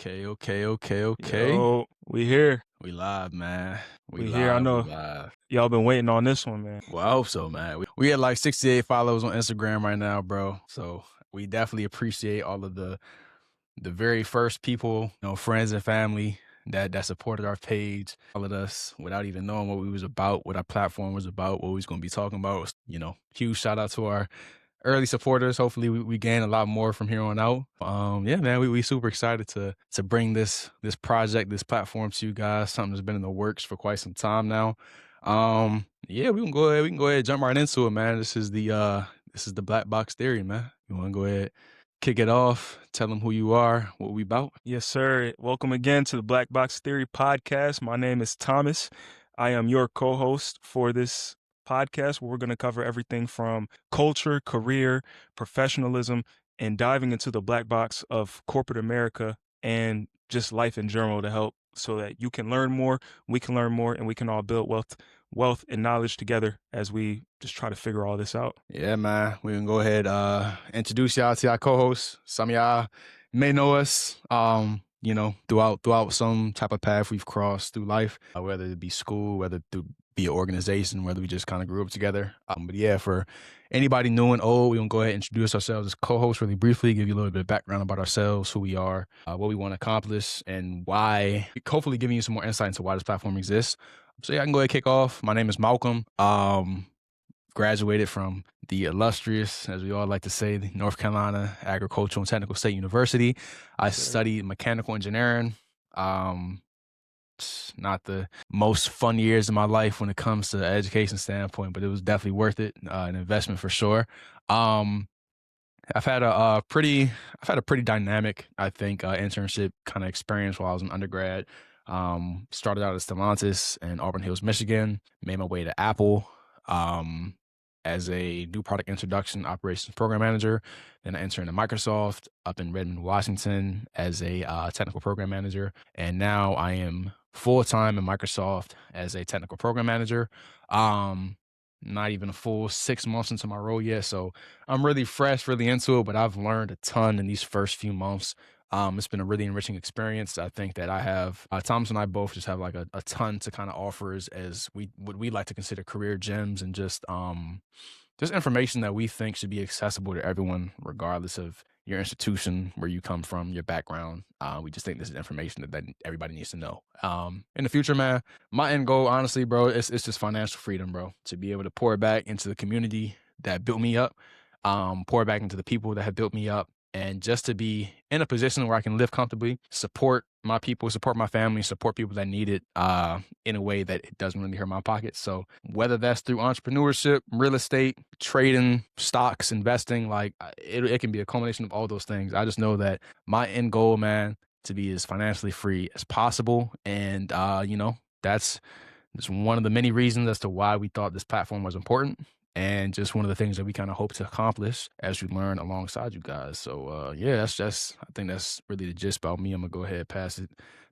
Okay. Yo, we here. We live, man. We We here. I live. We know live. y'all been waiting on this one, man. Well, I hope so, man. We had like 68 followers on Instagram right now, bro. So we definitely appreciate all of the very first people, friends and family that supported our page, followed us without even knowing what we was about, what our platform was about, what we was going to be talking about. Huge shout out to our early supporters. Hopefully we gain a lot more from here on out. Yeah, man, we super excited to bring this project, this platform to you guys. Something that's been in the works for quite some time now. Yeah, we can go ahead and jump right into it, man. This is the black box theory, man. You want to go ahead, kick it off, tell them who you are, what we about. Yes, sir. Welcome again to the Black Box Theory podcast. My name is Thomas. I am your co-host for this podcast where we're going to cover everything from culture, career, professionalism, and diving into the black box of corporate America and just life in general to help so that you can learn more, we can learn more, and we can all build wealth and knowledge together as we just try to figure all this out. Yeah, man. We can go ahead introduce y'all to our co-hosts. Some of y'all may know us, throughout some type of path we've crossed through life, whether it be school, whether it be an organization, whether we just kind of grew up together. But yeah, for anybody new and old, we're going to go ahead and introduce ourselves as co-hosts really briefly, give you a little bit of background about ourselves, who we are, what we want to accomplish, and why, hopefully giving you some more insight into why this platform exists. So yeah, I can go ahead and kick off. My name is Malcolm. Graduated from the illustrious, as we all like to say, the North Carolina Agricultural and Technical State University. I studied mechanical engineering. Not the most fun years of my life when it comes to the education standpoint, but it was definitely worth it. An investment for sure. I've had a pretty dynamic, I think, internship kind of experience while I was in undergrad. Started out at Stellantis in Auburn Hills, Michigan. Made my way to Apple. As a new product introduction operations program manager. Then I interned at Microsoft up in Redmond, Washington as a technical program manager. And now I am full-time in Microsoft as a technical program manager. Not even a full 6 months into my role yet. So I'm really fresh, really into it, but I've learned a ton in these first few months. It's been a really enriching experience. I think that I have, Thomas and I both just have like a ton to kind of offer as what we like to consider career gems and just information that we think should be accessible to everyone, regardless of your institution, where you come from, your background. We just think this is information that everybody needs to know. In the future, man, my end goal, honestly, bro, it's just financial freedom, bro, to be able to pour back into the community that built me up, pour back into the people that have built me up, and just to be in a position where I can live comfortably, support my people, support my family, support people that need it in a way that it doesn't really hurt my pockets. So whether that's through entrepreneurship, real estate, trading, stocks, investing, like it can be a combination of all those things. I just know that my end goal, man, to be as financially free as possible. And, that's one of the many reasons as to why we thought this platform was important. And just one of the things that we kind of hope to accomplish as we learn alongside you guys. So yeah, I think that's really the gist about me. I'm gonna go ahead pass it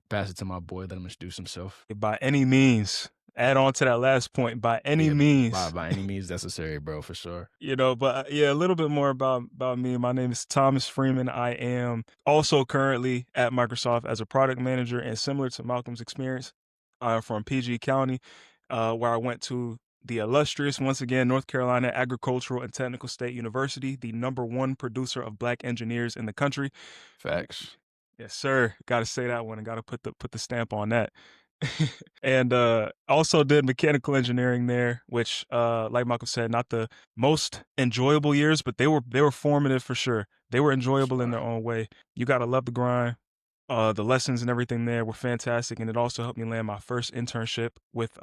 to my boy, let him introduce himself. By any means, add on to that last point, by any means. By any means necessary, bro, for sure. But yeah, a little bit more about me. My name is Thomas Freeman. I am also currently at Microsoft as a product manager, and similar to Malcolm's experience, I'm from PG County, where I went to the illustrious, once again, North Carolina Agricultural and Technical State University, the #1 producer of black engineers in the country. Facts. Yes, sir. Got to say that one and got to put the stamp on that. And also did mechanical engineering there, which, like Malcolm said, not the most enjoyable years, but they were formative for sure. They were enjoyable in their own way. You got to love the grind. The lessons and everything there were fantastic, and it also helped me land my first internship with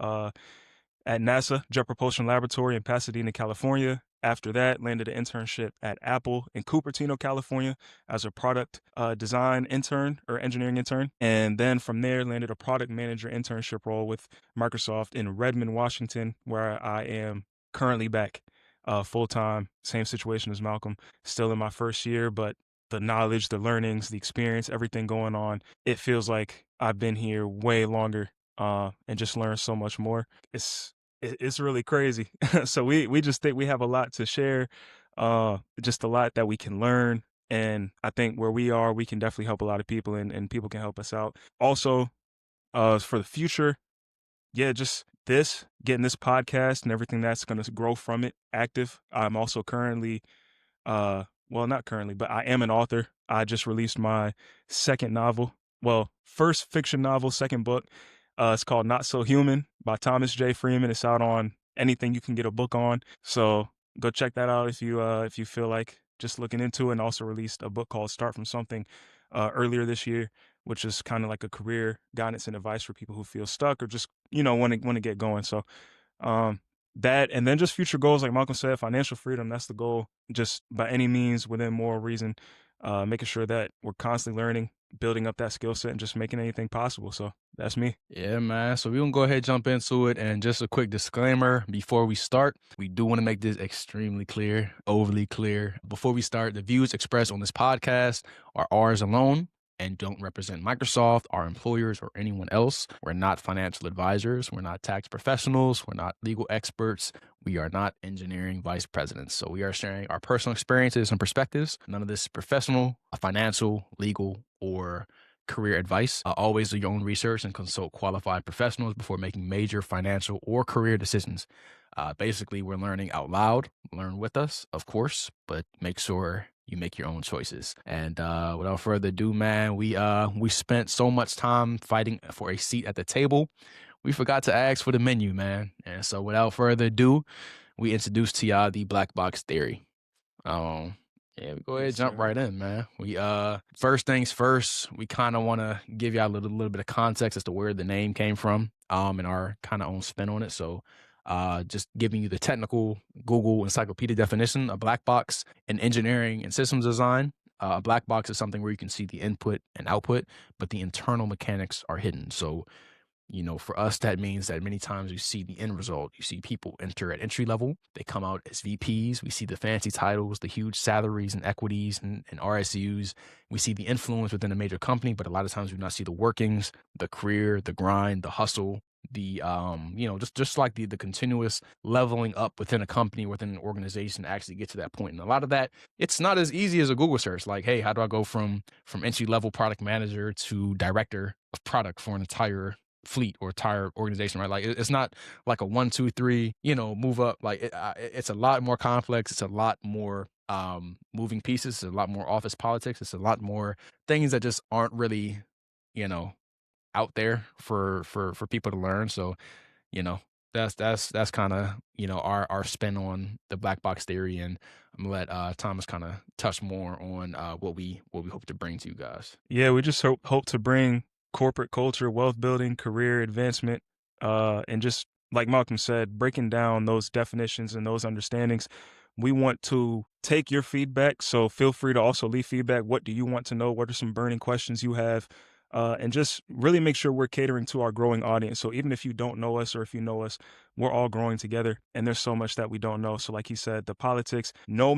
at NASA Jet Propulsion Laboratory in Pasadena, California. After that, landed an internship at Apple in Cupertino, California as a product design intern or engineering intern. And then from there, landed a product manager internship role with Microsoft in Redmond, Washington, where I am currently back full-time. Same situation as Malcolm, still in my first year, but the knowledge, the learnings, the experience, everything going on, it feels like I've been here way longer and just learned so much more. It's really crazy. So we just think we have a lot to share, just a lot that we can learn. And I think where we are, we can definitely help a lot of people, and people can help us out. Also, for the future, yeah, just getting this podcast and everything that's going to grow from it active. I'm also currently, well, not currently, but I am an author. I just released my second novel. Well, first fiction novel, second book. It's called Not So Human by Thomas J. Freeman. It's out on anything you can get a book on. So go check that out if you feel like just looking into it. And also released a book called Start From Something earlier this year, which is kind of like a career guidance and advice for people who feel stuck or just want to get going. So um, that, and then just future goals, like Malcolm said, financial freedom. That's the goal. Just by any means within moral reason, making sure that we're constantly learning, building up that skill set, and just making anything possible. So that's me. Yeah, man. So we're gonna go ahead and jump into it. And just a quick disclaimer before we start, we do want to make this extremely clear, overly clear. Before we start, the views expressed on this podcast are ours alone and don't represent Microsoft, our employers, or anyone else. We're not financial advisors. We're not tax professionals. We're not legal experts. We are not engineering vice presidents. So we are sharing our personal experiences and perspectives. None of this is professional, financial, legal, or career advice. Always do your own research and consult qualified professionals before making major financial or career decisions. Basically, we're learning out loud. Learn with us, of course, but make sure you make your own choices. And without further ado, man, we spent so much time fighting for a seat at the table, we forgot to ask for the menu, man. And so, without further ado, we introduced to y'all the black box theory. Um, yeah, we go ahead Yes, and jump sir. right in, man. We first things first, we kind of want to give y'all a little bit of context as to where the name came from, and our kind of own spin on it. So, just giving you the technical Google encyclopedia definition: a black box in engineering and systems design. A black box is something where you can see the input and output, but the internal mechanics are hidden. So, for us, that means that many times you see the end result. You see people enter at entry level, they come out as VPs. We see the fancy titles, the huge salaries and equities and RSUs. We see the influence within a major company, but a lot of times we do not see the workings, the career, the grind, the hustle, the just like the continuous leveling up within a company, within an organization to actually get to that point. And a lot of that, it's not as easy as a Google search. Like, hey, how do I go from entry level product manager to director of product for an entire fleet or entire organization, right? Like it's not like a 1, 2, 3, move up. Like it's a lot more complex. It's a lot more moving pieces. It's a lot more office politics. It's a lot more things that just aren't really, you know, out there for people to learn. So you know that's kind of our spin on the black box theory, and I'm gonna let Thomas kind of touch more on what we hope to bring to you guys. Yeah, we just hope to bring corporate culture, wealth building, career advancement, and just like Malcolm said, breaking down those definitions and those understandings. We want to take your feedback, so feel free to also leave feedback. What do you want to know? What are some burning questions you have? And just really make sure we're catering to our growing audience. So even if you don't know us or if you know us, we're all growing together, and there's so much that we don't know. So like he said, the politics, no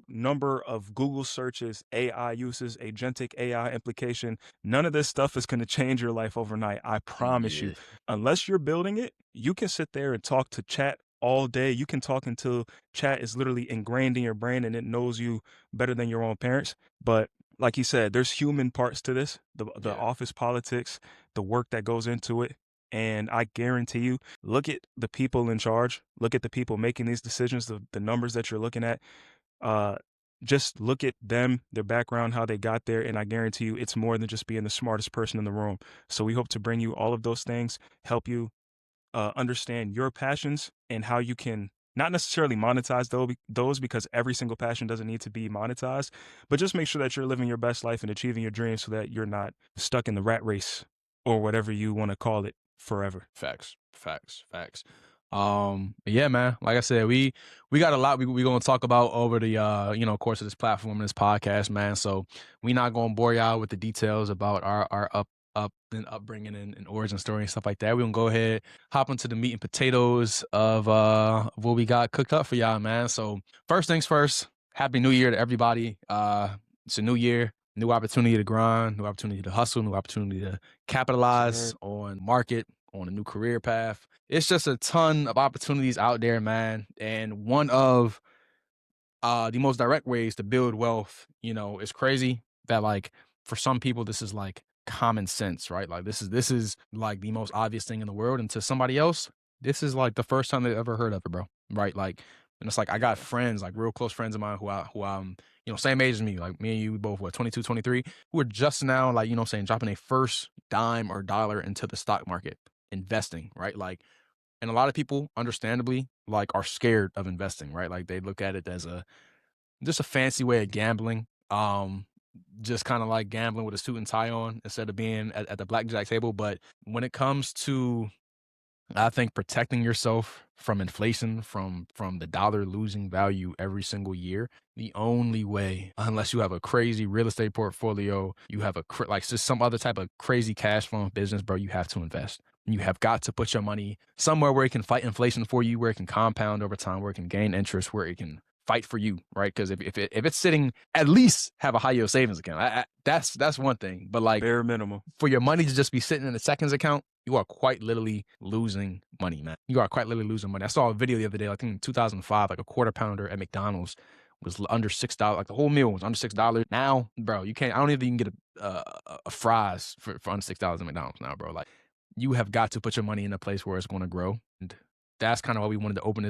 number of Google searches, AI uses, agentic AI implication, none of this stuff is going to change your life overnight. I promise you. Yeah. Unless you're building it, you can sit there and talk to chat all day. You can talk until chat is literally ingrained in your brain and it knows you better than your own parents. But like he said, there's human parts to this, the Yeah. office politics, the work that goes into it. And I guarantee you, look at the people in charge, look at the people making these decisions, the numbers that you're looking at. Uh, just look at them, their background, how they got there, and I guarantee you it's more than just being the smartest person in the room. So we hope to bring you all of those things, help you understand your passions and how you can not necessarily monetize those because every single passion doesn't need to be monetized, but just make sure that you're living your best life and achieving your dreams so that you're not stuck in the rat race or whatever you want to call it forever. Facts, facts, facts. Yeah, man. Like I said, we got a lot we gonna talk about over the course of this platform and this podcast, man. So we not gonna bore y'all with the details about our up and upbringing and origin story and stuff like that. We gonna go ahead, hop into the meat and potatoes of what we got cooked up for y'all, man. So first things first, happy new year to everybody. It's a new year, new opportunity to grind, new opportunity to hustle, new opportunity to capitalize Sir. on market, on a new career path. It's just a ton of opportunities out there, man. And one of The most direct ways to build wealth, is crazy that like for some people this is like common sense, right? Like this is like the most obvious thing in the world, and to somebody else, this is like the first time they ever heard of it, bro. Right? Like, and it's like I got friends, like real close friends of mine who same age as me, like me and you, we both what 22, 23, who are just now like saying dropping a first dime or dollar into the stock market, investing, right? Like, and a lot of people, understandably, like are scared of investing, right? Like they look at it as a just a fancy way of gambling. Just kind of like gambling with a suit and tie on instead of being at the blackjack table. But when it comes to, I think, protecting yourself from inflation, from the dollar losing value every single year, the only way, unless you have a crazy real estate portfolio, you have like just some other type of crazy cash flowing business, bro, you have to invest. You have got to put your money somewhere where it can fight inflation for you, where it can compound over time, where it can gain interest, where it can fight for you, right? Because if it's sitting, at least have a high yield savings account. That's one thing. But like Bare minimum. for your money to just be sitting in a seconds account, you are quite literally losing money, man. You are quite literally losing money. I saw a video the other day, I think in 2005, like a quarter pounder at McDonald's was under $6. Like the whole meal was under $6. Now, bro, you can't. I don't even think you can get a fries for under $6 at McDonald's now, bro. Like you have got to put your money in a place where it's going to grow, and that's kind of why we wanted to open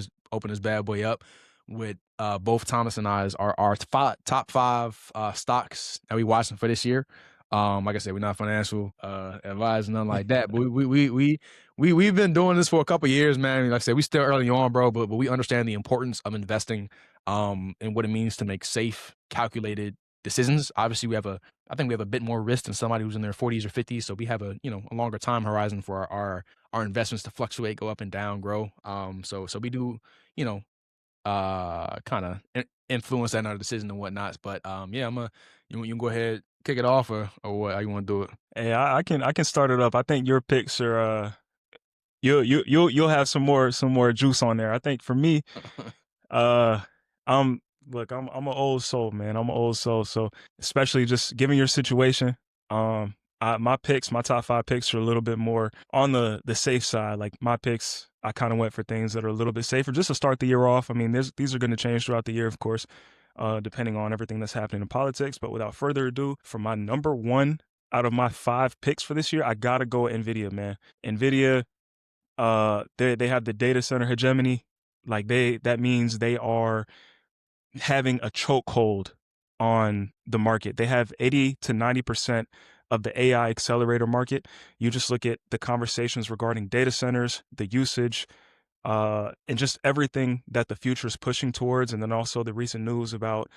this bad boy up with both Thomas and I's our top five stocks that we watching for this year. Like I said, we're not financial advisors, nothing like that. But we've been doing this for a couple years, man. Like I said, we still early on, bro. But we understand the importance of investing, and what it means to make safe, calculated decisions. Obviously, I think we have a bit more risk than somebody who's in their 40s or 50s. So we have a longer time horizon for our investments to fluctuate, go up and down, grow. So we do, you know, kind of influence that in our decision and whatnots. But yeah, you can go ahead, kick it off, or what? How you want to do it? Hey, I can start it up. I think your picks are you'll have some more juice on there. I think for me, uh I'm I'm an old soul, man. I'm an old soul. So especially just given your situation, my top five picks are a little bit more on the safe side. Like my picks, I kind of went for things that are a little bit safer just to start the year off. I mean, these are going to change throughout the year, of course, depending on everything that's happening in politics. But without further ado, for my number one out of my five picks for this year, I gotta go with Nvidia, man. Nvidia, they have the data center hegemony. Like that means they are having a chokehold on the market. They have 80 to 90% of the AI accelerator market. You just look at the conversations regarding data centers, the usage, and just everything that the future is pushing towards. And then also the recent news about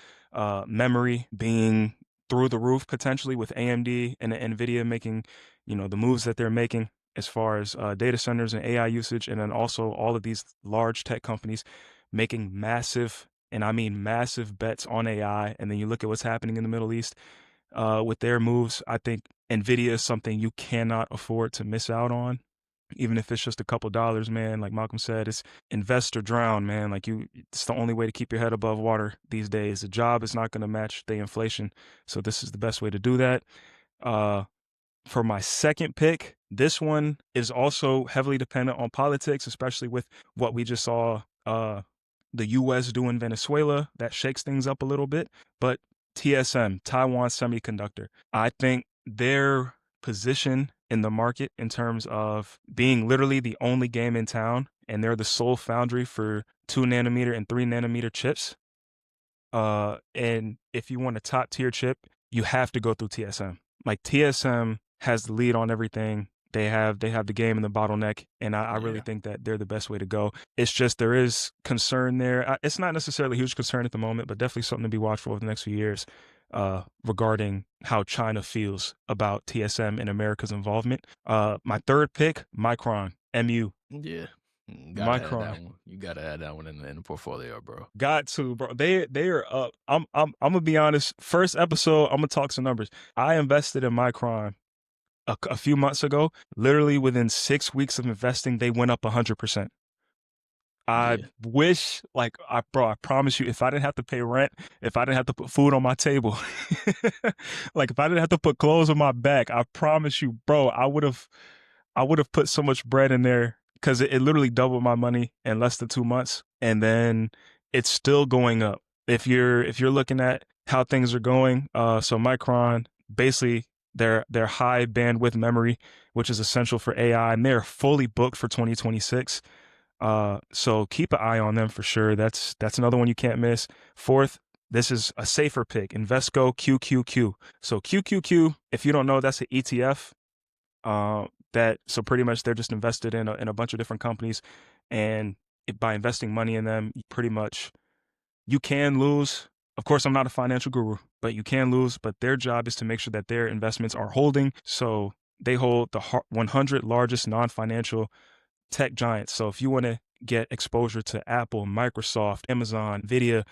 memory being through the roof potentially with AMD and NVIDIA making, the moves that they're making as far as data centers and AI usage. And then also all of these large tech companies making massive, and I mean massive bets on AI. And then you look at what's happening in the Middle East with their moves. I think NVIDIA is something you cannot afford to miss out on, even if it's just a couple dollars, man. Like Malcolm said, it's invest or drown, man. It's the only way to keep your head above water these days. The job is not going to match the inflation. So this is the best way to do that. For my second pick, this one is also heavily dependent on politics, especially with what we just saw the U.S. do in Venezuela. That shakes things up a little bit. But TSM, Taiwan Semiconductor, I think their position in the market in terms of being literally the only game in town, and they're the sole foundry for 2 nanometer and 3 nanometer chips. And if you want a top tier chip, you have to go through TSM. Like TSM has the lead on everything. They have the game and the bottleneck, and I really Yeah. think that they're the best way to go. It's just there is concern there. It's not necessarily a huge concern at the moment, but definitely something to be watchful over the next few years regarding how China feels about TSM and America's involvement. My third pick, Micron, MU. Yeah. Gotta have Micron. that one. You gotta have that one in the portfolio, bro. Got to, bro. They are up. I'm gonna be honest. First episode, I'm gonna talk some numbers. I invested in Micron a few months ago. Literally within 6 weeks of investing, they went up 100%. I Yeah. wish, I promise you, if I didn't have to pay rent, if I didn't have to put food on my table, like if I didn't have to put clothes on my back, I promise you, bro, I would have put so much bread in there because it literally doubled my money in less than 2 months, and then it's still going up. if you're looking at how things are going, so Micron basically their high bandwidth memory, which is essential for AI, and they're fully booked for 2026. So keep an eye on them for sure. That's another one you can't miss. Fourth, this is a safer pick, Invesco QQQ. So QQQ, if you don't know, that's an ETF. That so pretty much they're just invested in a bunch of different companies, and by investing money in them, pretty much you can lose. Of course, I'm not a financial guru, but you can lose. But their job is to make sure that their investments are holding. So they hold the 100 largest non-financial tech giants. So if you want to get exposure to Apple, Microsoft, Amazon, Nvidia,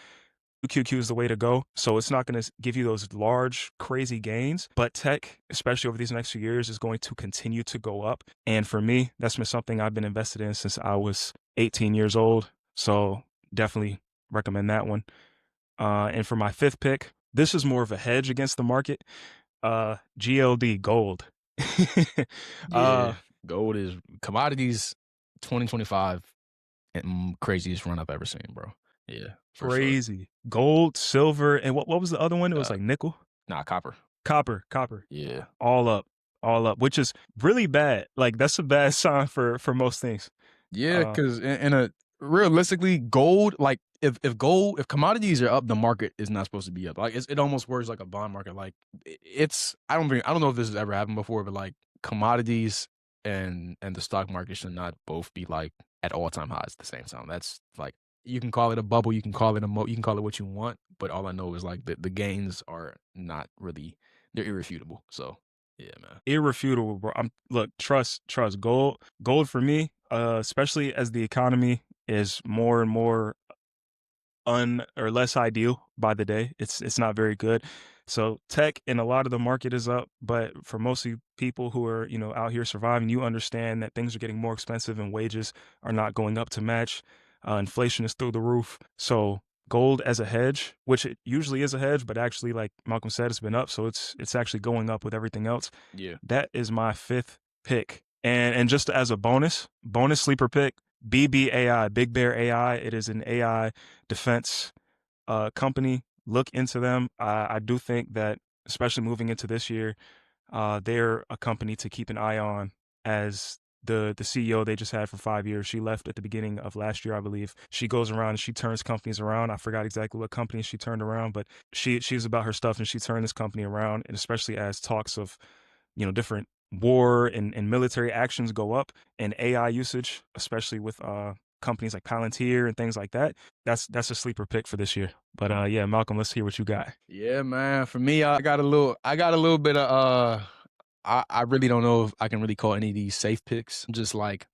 QQ is the way to go. So it's not going to give you those large, crazy gains, but tech, especially over these next few years, is going to continue to go up. And for me, that's been something I've been invested in since I was 18 years old. So definitely recommend that one. And for my fifth pick, this is more of a hedge against the market. GLD, gold. Yeah, gold is commodities 2025 and craziest run I've ever seen, bro. Yeah, for sure. Crazy. Gold, silver, and what was the other one? It was Uh, like nickel, nah, copper. copper. Yeah. All up, all up, which is really bad. Like that's a bad sign for most things. Yeah, Uh, because in a realistically, gold, like if commodities are up, the market is not supposed to be up. Like it almost works like a bond market. Like it's I don't know if this has ever happened before, but like commodities and the stock market should not both be like at all time highs at the same time. That's like you can call it a bubble, you can call it you can call it what you want, but all I know is like the gains are not really they're irrefutable. So yeah, man. irrefutable, bro. Look, trust. Gold for me, especially as the economy is more and more or less ideal by the day. It's not very good. So tech and a lot of the market is up, but for most of you people who are, out here surviving, you understand that things are getting more expensive and wages are not going up to match. Inflation is through the roof. So gold as a hedge, which it usually is a hedge, but actually, like Malcolm said, it's been up, so it's actually going up with everything else. Yeah. That is my fifth pick. And just as a bonus sleeper pick, BBAI, Big Bear AI. It is an AI defense company. Look into them. I do think that, especially moving into this year, they're a company to keep an eye on. As the CEO they just had for 5 years, she left at the beginning of last year, I believe. She goes around and she turns companies around. I forgot exactly what company she turned around, but she's about her stuff and she turned this company around. And especially as talks of different war and military actions go up and AI usage, especially with companies like Palantir and things like that, that's a sleeper pick for this year. But yeah, Malcolm, let's hear what you got. Yeah, man. For me, I got a little bit of I really don't know if I can really call any of these safe picks. I'm just like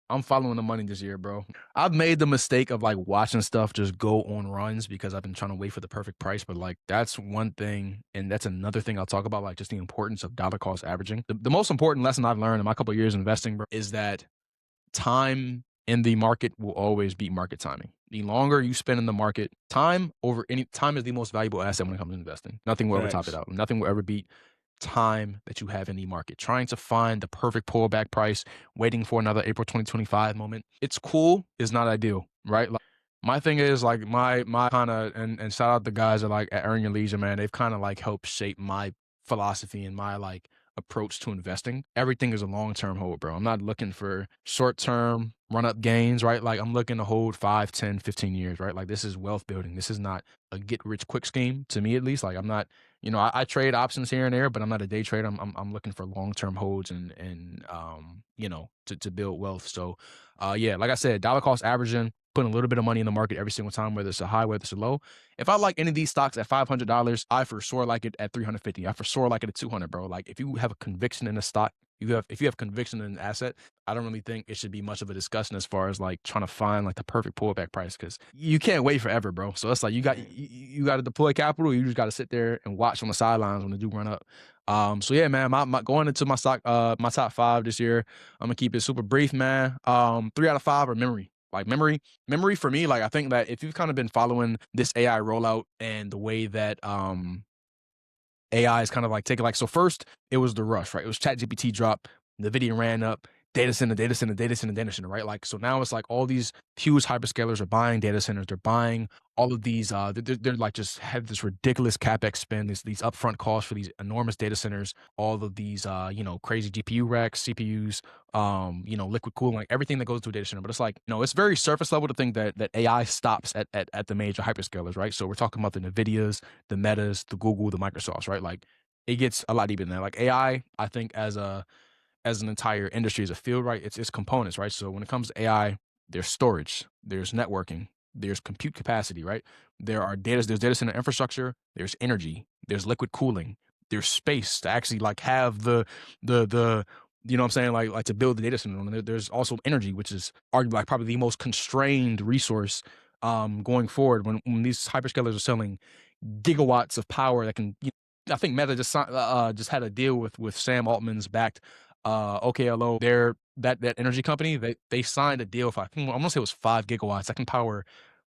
I'm following the money this year, bro. I've made the mistake of like watching stuff just go on runs because I've been trying to wait for the perfect price. But like that's one thing, and that's another thing I'll talk about, like just the importance of dollar cost averaging. The most important lesson I've learned in my couple of years investing, bro, is that time in the market will always beat market timing. The longer you spend in the market, time is the most valuable asset when it comes to investing. Nothing will ever top it Facts. out. Nothing will ever beat time that you have in the market. Trying to find the perfect pullback price, waiting for another April 2025 moment. It's cool, it's not ideal, right? Like my thing is like my kind of and shout out the guys at like at Earn Your Leisure, man. They've kind of like helped shape my philosophy and my like approach to investing. Everything is a long-term hold, bro. I'm not looking for short-term run-up gains, right? Like I'm looking to hold 5, 10, 15 years, right? Like this is wealth building. This is not a get-rich-quick scheme to me, at least. Like I'm not, I trade options here and there, but I'm not a day trader. I'm looking for long-term holds and to build wealth. So yeah, like I said, dollar cost averaging, putting a little bit of money in the market every single time, whether it's a high, whether it's a low. If I like any of these stocks at $500, I for sure like it at 350. I for sure like it at 200, bro. Like if you have a conviction in a stock, if you have conviction in an asset, I don't really think it should be much of a discussion as far as like trying to find like the perfect pullback price because you can't wait forever, bro. So it's like you got to deploy capital. You just got to sit there and watch on the sidelines when they do run up. So yeah, man, my going into my stock, my top five this year, I'm gonna keep it super brief, man. 3 out of 5 are memory. Like memory for me, like I think that if you've kind of been following this AI rollout and the way that AI is kind of like taking like so first it was the rush, right? It was ChatGPT drop, the video ran up, data center, data center, data center, data center, right? Like, so now it's like all these huge hyperscalers are buying data centers. They're buying all of these, they're like just have this ridiculous CapEx spend, these upfront costs for these enormous data centers, all of these, crazy GPU racks, CPUs, liquid cooling, like everything that goes to a data center. But it's like, it's very surface level to think that AI stops at the major hyperscalers, right? So we're talking about the NVIDIAs, the Metas, the Google, the Microsofts, right? Like it gets a lot deeper than that. Like I think as an entire industry, as a field, right? It's components, right? So when it comes to AI, there's storage, there's networking, there's compute capacity, right? There's data center infrastructure, there's energy, there's liquid cooling, there's space to actually like have the you know what I'm saying, like to build the data center. And there's also energy, which is arguably like probably the most constrained resource going forward when these hyperscalers are selling gigawatts of power that can. I think Meta just had a deal with Sam Altman's backed OKLO. They're that energy company. They signed a deal for I'm gonna say it was 5 gigawatts that can power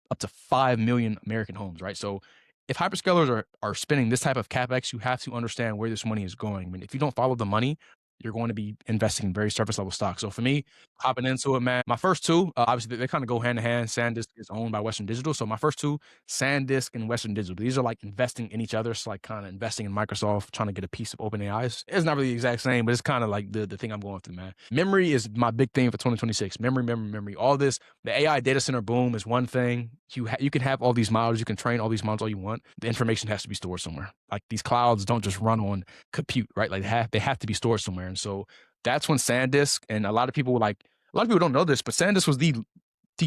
up to 5 million American homes, right? So if hyperscalers are spending this type of capex, you have to understand where this money is going. I mean, if you don't follow the money, you're going to be investing in very surface level stocks. So for me, hopping into it, man, my first two, obviously they kind of go hand in hand. SanDisk is owned by Western Digital. So my first two, SanDisk and Western Digital, these are like investing in each other. It's like kind of investing in Microsoft, trying to get a piece of OpenAI. It's not really the exact same, but it's kind of like the thing I'm going through, man. Memory is my big thing for 2026. Memory, memory, memory. All this, the AI data center boom is one thing. You can have all these models, you can train all these models all you want. The information has to be stored somewhere. Like these clouds don't just run on compute, right? Like they have to be stored somewhere. And so that's when SanDisk, and a lot of people don't know this, but SanDisk was the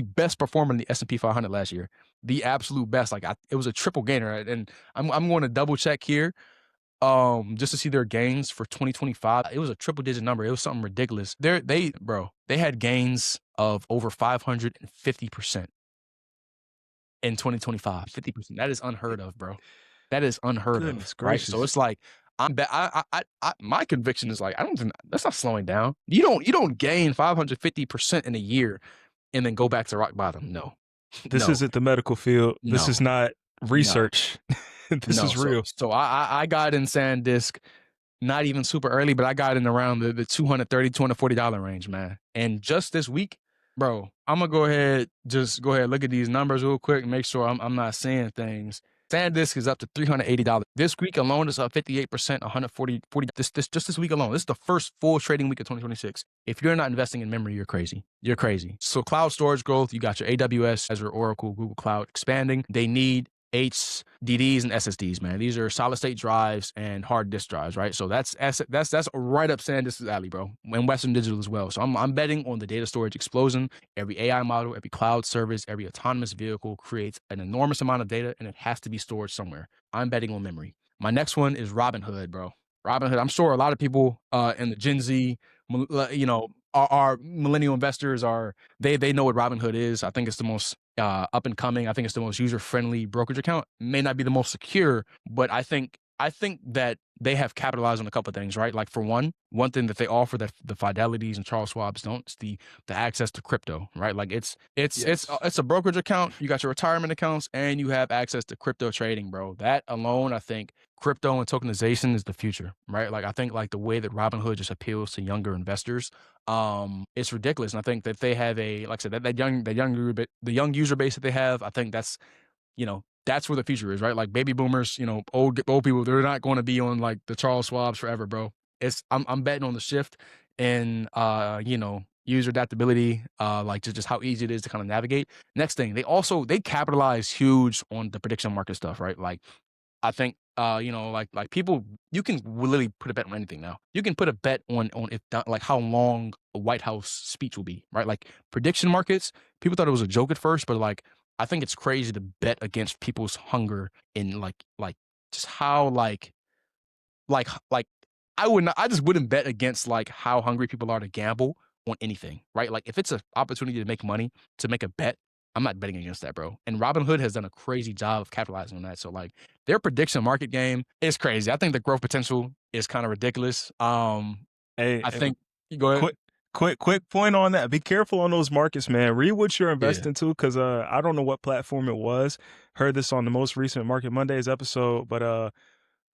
best performer in the S&P 500 last year, the absolute best. Like it was a triple gainer, right? And I'm going to double check here, just to see their gains for 2025. It was a triple digit number. It was something ridiculous. They had gains of over 550% in 2025. 50%. That is unheard of, bro. That is unheard Goodness of, right? So gracious. it's like my conviction is like I don't think that's not slowing down. You don't gain 550% in a year and then go back to rock bottom. No, This no, isn't the medical field. This is no, not no, research. This no. is So real. so I got in SanDisk not even super early, but I got in around the $230, $240 range, man. And just this week, bro, I'm gonna go ahead, look at these numbers real quick and make sure I'm not seeing things. SanDisk is up to $380. This week alone is up 58%, 140 this week alone. This is the first full trading week of 2026. If you're not investing in memory, you're crazy. You're crazy. So cloud storage growth, you got your AWS, Azure, Oracle, Google Cloud expanding. They need HDDs and SSDs, man. These are solid state drives and hard disk drives, right? So that's right up SanDisk's alley, bro, and Western Digital as well. So I'm betting on the data storage explosion. Every AI model, every cloud service, every autonomous vehicle creates an enormous amount of data, and it has to be stored somewhere. I'm betting on memory. My next one is Robinhood, bro. Robinhood. I'm sure a lot of people in the Gen Z, our millennial investors they know what Robinhood is. I think it's the most up and coming. I think it's the most user friendly brokerage account. May not be the most secure, but I think that they have capitalized on a couple of things, right? Like for one thing that they offer that the Fidelities and Charles Schwab's don't, is the access to crypto, right? Like it's a brokerage account. You got your retirement accounts and you have access to crypto trading, bro. That alone, I think crypto and tokenization is the future, right? Like I think like the way that Robinhood just appeals to younger investors, it's ridiculous. And I think that they have like I said, the young user base that they have, I think that's where the future is, right? Like baby boomers, old people, they're not going to be on like the Charles Schwab's forever, bro. I'm betting on the shift and user adaptability, like just how easy it is to kind of navigate. Next thing, they capitalize huge on the prediction market stuff, right? Like I think like people, you can literally put a bet on anything now. You can put a bet on if like how long a White House speech will be, right? Like prediction markets, people thought it was a joke at first, but like I think it's crazy to bet against people's hunger in like just how like I just wouldn't bet against like how hungry people are to gamble on anything, right? Like if it's an opportunity to make money, to make a bet, I'm not betting against that, bro. And Robinhood has done a crazy job of capitalizing on that. So like their prediction market game is crazy. I think the growth potential is kind of ridiculous. Hey, I think you go ahead. quick point on that. Be careful on those markets, man. Read what you're Yeah. investing to, because I don't know what platform it was. Heard this on the most recent Market Mondays episode, but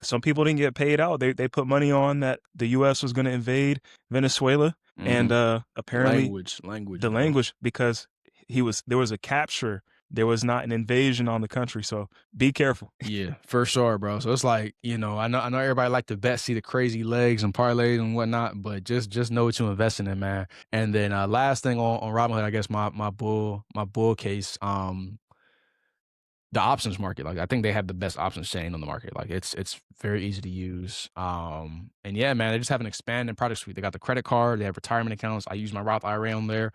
some people didn't get paid out. They put money on that the U.S. was going to invade Venezuela, and Mhm. apparently Language, the bro. language, because there was a capture, there was not an invasion on the country. So be careful. Yeah, for sure, bro. So it's like, I know everybody like to bet, see the crazy legs and parlays and whatnot, but just know what you're investing in, man. And then last thing on Robinhood, I guess my bull case, the options market. Like I think they have the best options chain on the market. Like it's very easy to use. And yeah, man, they just have an expanded product suite. They got the credit card, they have retirement accounts. I use my Roth IRA on there.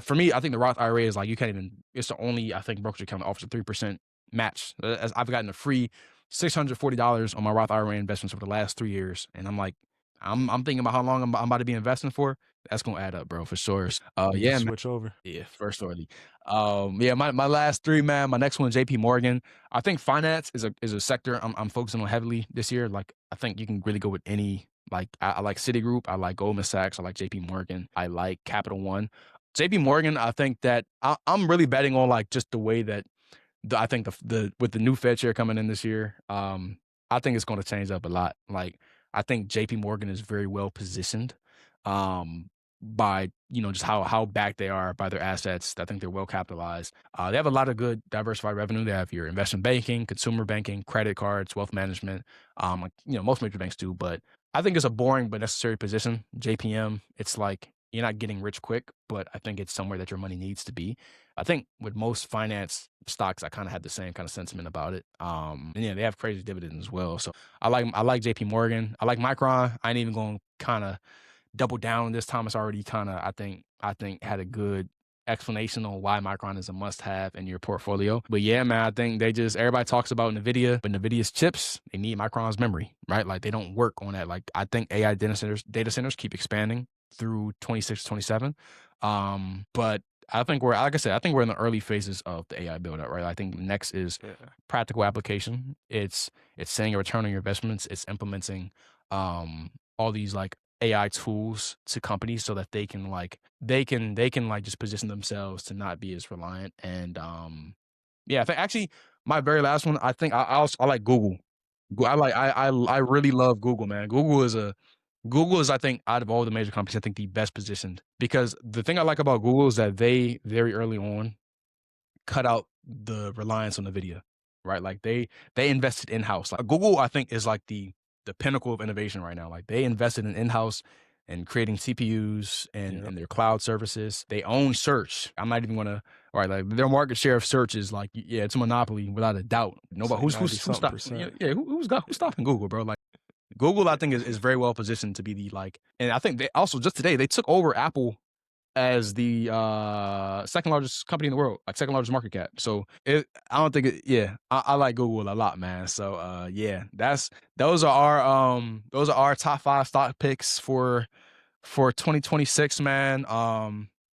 For me, I think the Roth IRA is like you can't even. It's the only I think brokerage account that offers a 3% match. As I've gotten a free $640 on my Roth IRA investments over the last 3 years, and I'm like, I'm thinking about how long I'm about to be investing for. That's gonna add up, bro, for sure. Need to Yeah, switch over. yeah, first order. Yeah, my last three, man. My next one, JP Morgan. I think finance is a sector I'm focusing on heavily this year. Like I think you can really go with any. Like I like Citigroup, I like Goldman Sachs, I like JP Morgan, I like Capital One. JP Morgan, I think that I'm really betting on like just the way that I think the with the new Fed chair coming in this year, I think it's going to change up a lot. Like I think J.P. Morgan is very well positioned, um, by just how backed they are by their assets. I think they're well capitalized. They have a lot of good diversified revenue. They have your investment banking, consumer banking, credit cards, wealth management. Like most major banks do, but I think it's a boring but necessary position. JPM, it's like you're not getting rich quick, but I think it's somewhere that your money needs to be. I think with most finance stocks, I kind of had the same kind of sentiment about it. And yeah, they have crazy dividends as well. So I like JP Morgan. I like Micron. I ain't even going to kind of double down this time. It's already kind of I think had a good explanation on why Micron is a must have in your portfolio. But yeah, man, I think everybody talks about Nvidia, but Nvidia's chips, they need Micron's memory, right? Like they don't work on that. Like I think AI data centers keep expanding through 26, 27. But I think like I said, I think we're in the early phases of the AI build out, right? I think next is Yeah. practical application. It's saying a return on your investments. It's implementing all these like AI tools to companies so that they can like just position themselves to not be as reliant. And yeah, I think actually my very last one, I think I like Google. I really love Google, man. Google is, I think, out of all the major companies, I think the best positioned because the thing I like about Google is that they very early on cut out the reliance on NVIDIA, right? Like they invested in house. Like Google, I think, is like the pinnacle of innovation right now. Like they invested in house and creating CPUs and Yep. their cloud services. They own search. I'm not even gonna right. Like their market share of search is like yeah, it's a monopoly without a doubt. It's Nobody like who's 90 who's who's something stop percent. yeah who's stopping Google, bro? Like Google, I think is very well positioned to be the like, and I think they also just today they took over Apple as the second largest company in the world, like second largest market cap. So I don't think yeah, I like Google a lot, man. So yeah, those are our top five stock picks for 2026, man.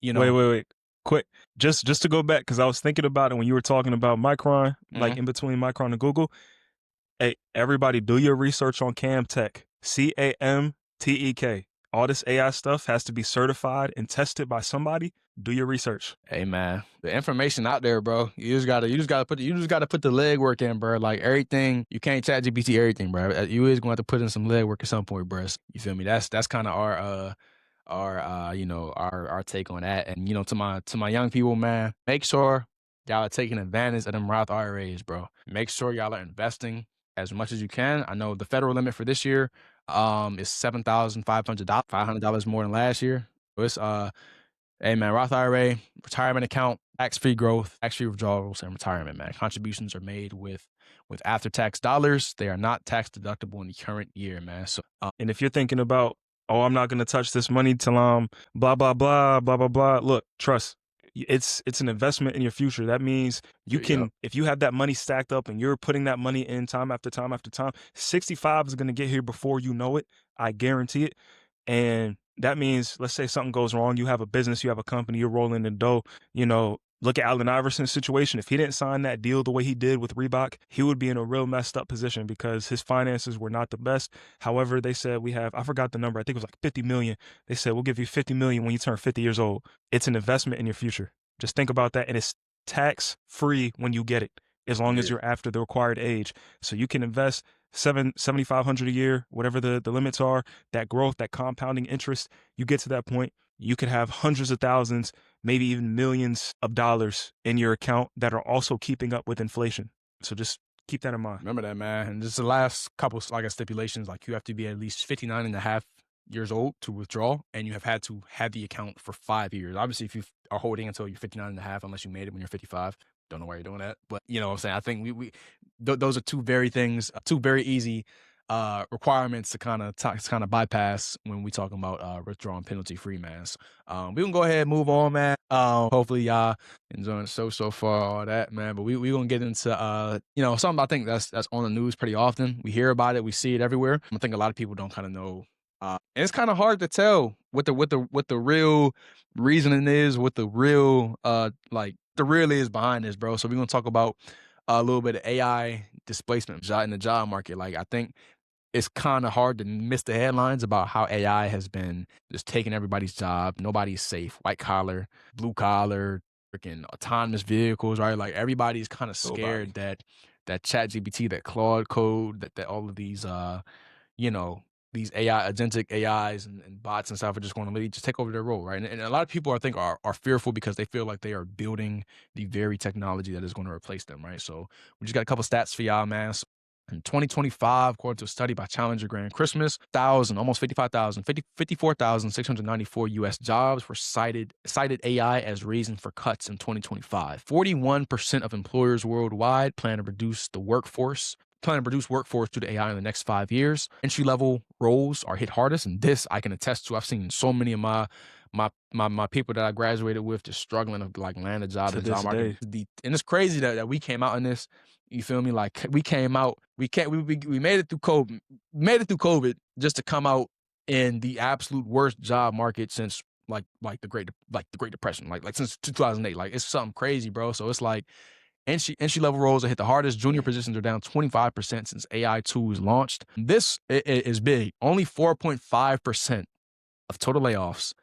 Wait. Quick, just to go back, because I was thinking about it when you were talking about Micron, like mhm. in between Micron and Google. Hey, everybody, do your research on Camtek. Camtek. All this AI stuff has to be certified and tested by somebody. Do your research. Hey man, the information out there, bro. You just gotta put the legwork in, bro. Like everything, you can't chat GPT everything, bro. You is going to have to put in some legwork at some point, bro. You feel me? That's kind of our take on that. And to my young people, man, make sure y'all are taking advantage of them Roth IRAs, bro. Make sure y'all are investing as much as you can. I know the federal limit for this year is $7,500, $500 more than last year. So it's hey man, Roth IRA, retirement account, tax-free growth, tax-free withdrawals, and retirement, man. Contributions are made with after-tax dollars. They are not tax deductible in the current year, man. So And if you're thinking about, oh, I'm not going to touch this money till I'm blah, blah, blah, blah, blah, blah, look, trust. It's an investment in your future. That means you yep. can, if you have that money stacked up and you're putting that money in time after time after time, 65 is going to get here before you know it. I guarantee it. And that means, let's say something goes wrong. You have a business, you have a company, you're rolling the dough. Look at Allen Iverson's situation. If he didn't sign that deal the way he did with Reebok, he would be in a real messed up position because his finances were not the best. However, they said I forgot the number. I think it was like 50 million. They said, we'll give you 50 million when you turn 50 years old. It's an investment in your future. Just think about that. And it's tax free when you get it. as long as Yeah. you're after the required age. So you can invest 7,500 a year, whatever the limits are, that growth, that compounding interest, you get to that point, you could have hundreds of thousands, maybe even millions of dollars in your account that are also keeping up with inflation. So just keep that in mind. Remember that, man. And just the last couple, like, stipulations, like you have to be at least 59 and a half years old to withdraw, and you have had to have the account for 5 years. Obviously, if you are holding until you're 59 and a half, unless you made it when you're 55, don't know why you're doing that. But you know what I'm saying? I think those are two very things, two very easy requirements to kind of bypass when we talking about withdrawing penalty free, man. So, we can go ahead and move on, man. Hopefully y'all enjoying the show so far, all that, man. But we gonna get into something I think that's on the news pretty often. We hear about it, we see it everywhere. I think a lot of people don't kind of know. And it's kind of hard to tell what the real reasoning is, what the real the real is behind this, bro. So we're gonna talk about a little bit of AI displacement in the job market. Like, I think it's kind of hard to miss the headlines about how AI has been just taking everybody's job. Nobody's safe. White collar, blue collar, freaking autonomous vehicles, right? Like, everybody's kind of Nobody. scared that ChatGPT, that Claude code, that all of these you know, these agentic AIs and bots and stuff are just going to really just take over their role, right? And a lot of people, I think, are fearful because they feel like they are building the very technology that is going to replace them, right? So we just got a couple stats for y'all, man. So in 2025, according to a study by Challenger Grand Christmas, almost 55,000, 54,694 U.S. jobs were cited AI as reason for cuts in 2025. 41% of employers worldwide plan to reduce workforce due to AI in the next 5 years. Entry level roles are hit hardest, and this I can attest to. I've seen so many of my people that I graduated with just struggling to like land a job To in the job this market. day. And it's crazy that we came out in this. You feel me? Like, we came out, we made it through COVID just to come out in the absolute worst job market since the Great Depression, like since 2008. Like, it's something crazy, bro. So it's like entry level roles are hit the hardest. Junior positions are down 25% since AI tools launched. This is big. Only 4.5% of total layoffs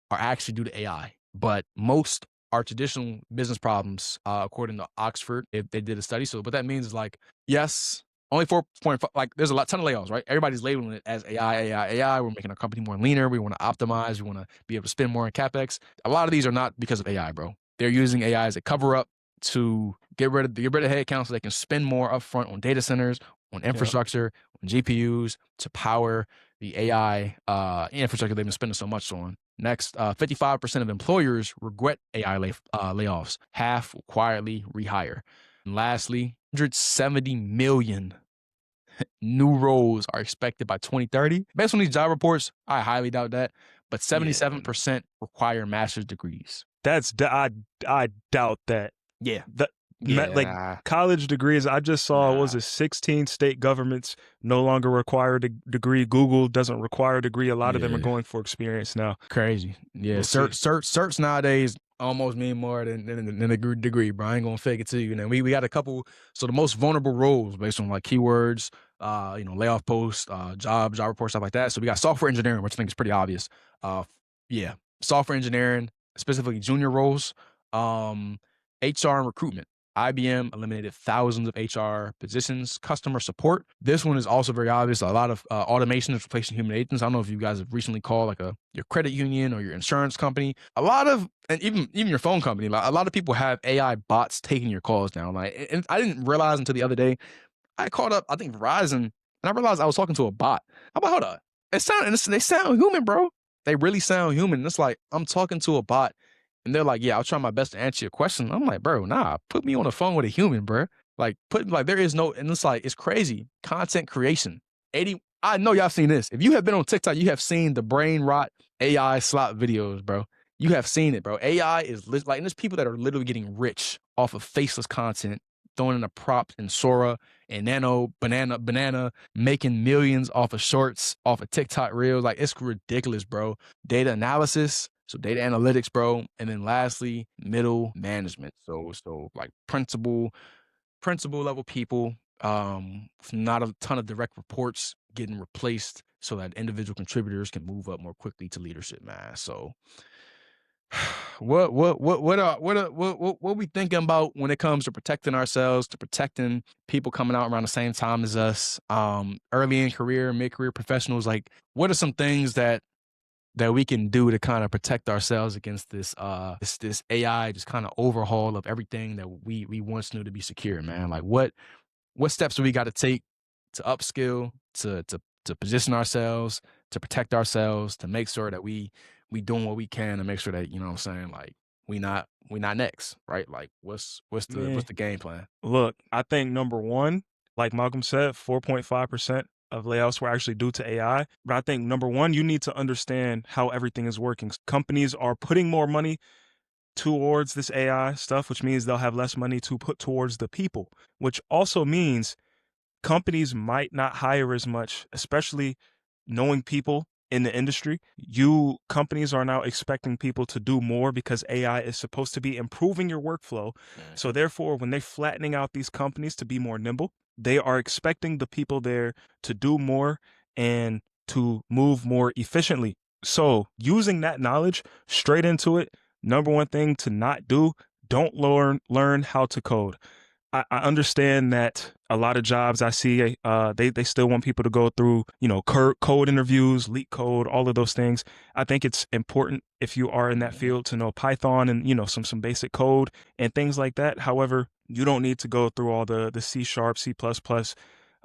are actually due to AI, but most are traditional business problems, according to Oxford, if they did a study. So what that means is, like, yes, only 4.5, like, there's ton of layoffs, right? Everybody's labeling it as AI. We're making our company more leaner. We want to optimize. We want to be able to spend more on CapEx. A lot of these are not because of AI, bro. They're using AI as a cover up to get rid of headcount so they can spend more upfront on data centers, on Yep. infrastructure, on GPUs to power the AI infrastructure they've been spending so much on. Next, 55% of employers regret AI layoffs. Half will quietly rehire. And lastly, 170 million new roles are expected by 2030. Based on these job reports, I highly doubt that. But Yeah. 77% require master's degrees. I doubt that. Yeah. The like Yeah. college degrees, I just saw, was Nah. it 16 state governments no longer require a degree. Google doesn't require a degree. A lot of them are Yeah. going for experience now. Crazy. Yeah. We'll see. Certs nowadays almost mean more than a degree, bro. I ain't gonna fake it to you. And then we got a couple. So the most vulnerable roles based on like keywords, layoff posts, job reports, stuff like that. So we got software engineering, which I think is pretty obvious. Yeah, software engineering, specifically junior roles, HR and recruitment. IBM eliminated thousands of HR positions. Customer support. This one is also very obvious. A lot of automation is replacing human agents. I don't know if you guys have recently called like your credit union or your insurance company. A lot of, and even your phone company. Like, a lot of people have AI bots taking your calls now. Like, and I didn't realize until the other day. I called up, I think, Verizon, and I realized I was talking to a bot. I'm like, hold on. They sound human, bro. They really sound human. It's like I'm talking to a bot, and they're like, "Yeah, I'll try my best to answer your question." I'm like, "Bro, nah, put me on the phone with a human, bro. There is no." And it's like, it's crazy. Content creation. 80. I know y'all seen this. If you have been on TikTok, you have seen the brain rot AI slop videos, bro. You have seen it, bro. AI is like, and there's people that are literally getting rich off of faceless content, throwing in a prop in Sora and Nano, banana, making millions off of shorts, off of TikTok reels. Like, it's ridiculous, bro. Data analysis, so data analytics, bro. And then lastly, middle management. So like principal level people, with not a ton of direct reports getting replaced so that individual contributors can move up more quickly to leadership, man. So What we thinking about when it comes to protecting ourselves, to protecting people coming out around the same time as us, early in career, mid-career professionals? Like, what are some things that we can do to kind of protect ourselves against this AI just kind of overhaul of everything that we once knew to be secure, man? Like, what steps do we got to take to upskill, to position ourselves, to protect ourselves, to make sure that we doing what we can to make sure that, you know what I'm saying, like we not next, right? Like what's Man, the game plan? look, I think number one, like Malcolm said, 4.5% of layoffs were actually due to AI. But I think number one, you need to understand how everything is working. Companies are putting more money towards this AI stuff, which means they'll have less money to put towards the people, which also means companies might not hire as much, especially knowing people in the industry. You companies are now expecting people to do more because AI is supposed to be improving your workflow. So Mhm. therefore, when they're flattening out these companies to be more nimble, they are expecting the people there to do more and to move more efficiently. So, using that knowledge straight into it, number one thing to not do, don't learn how to code. I understand that a lot of jobs I see, they still want people to go through, code interviews, leak code, all of those things. I think it's important if you are in that Mhm. field to know Python and some basic code and things like that. However, you don't need to go through all the C sharp, C plus plus,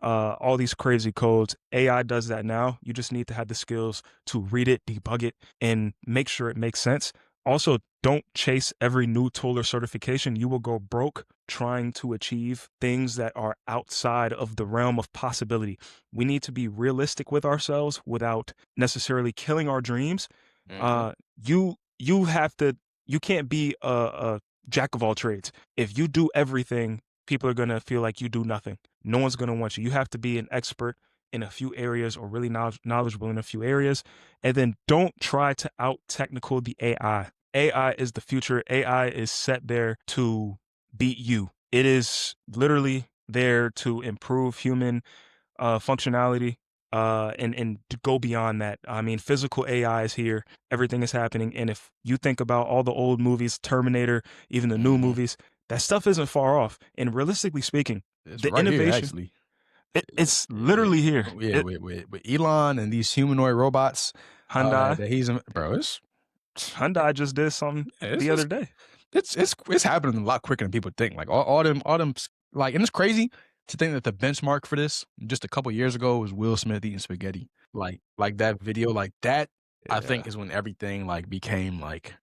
all these crazy codes. AI does that now. You just need to have the skills to read it, debug it, and make sure it makes sense. Also, don't chase every new tool or certification. You will go broke trying to achieve things that are outside of the realm of possibility. We need to be realistic with ourselves without necessarily killing our dreams. Mhm. You have to. You can't be a jack of all trades. If you do everything, people are gonna feel like you do nothing. No one's gonna want you. You have to be an expert in a few areas or really knowledgeable in a few areas, and then don't try to out technical the AI. AI is the future. AI is set there to beat you. It is literally there to improve human functionality, and to go beyond that. I mean, physical AI is here. Everything is happening. And if you think about all the old movies, Terminator, even the new Mhm. movies, that stuff isn't far off. And realistically speaking, It's the right here innovation, actually. it's Yeah. literally here. Oh, yeah, It with Elon and these humanoid robots Hyundai, that he's in, bro, Hyundai just did something it's the other it's day. it's happening a lot quicker than people think. Like like, and it's crazy to think that the benchmark for this just a couple years ago was Will Smith eating spaghetti. Like that video, like that, I think Yeah, is when everything like became like,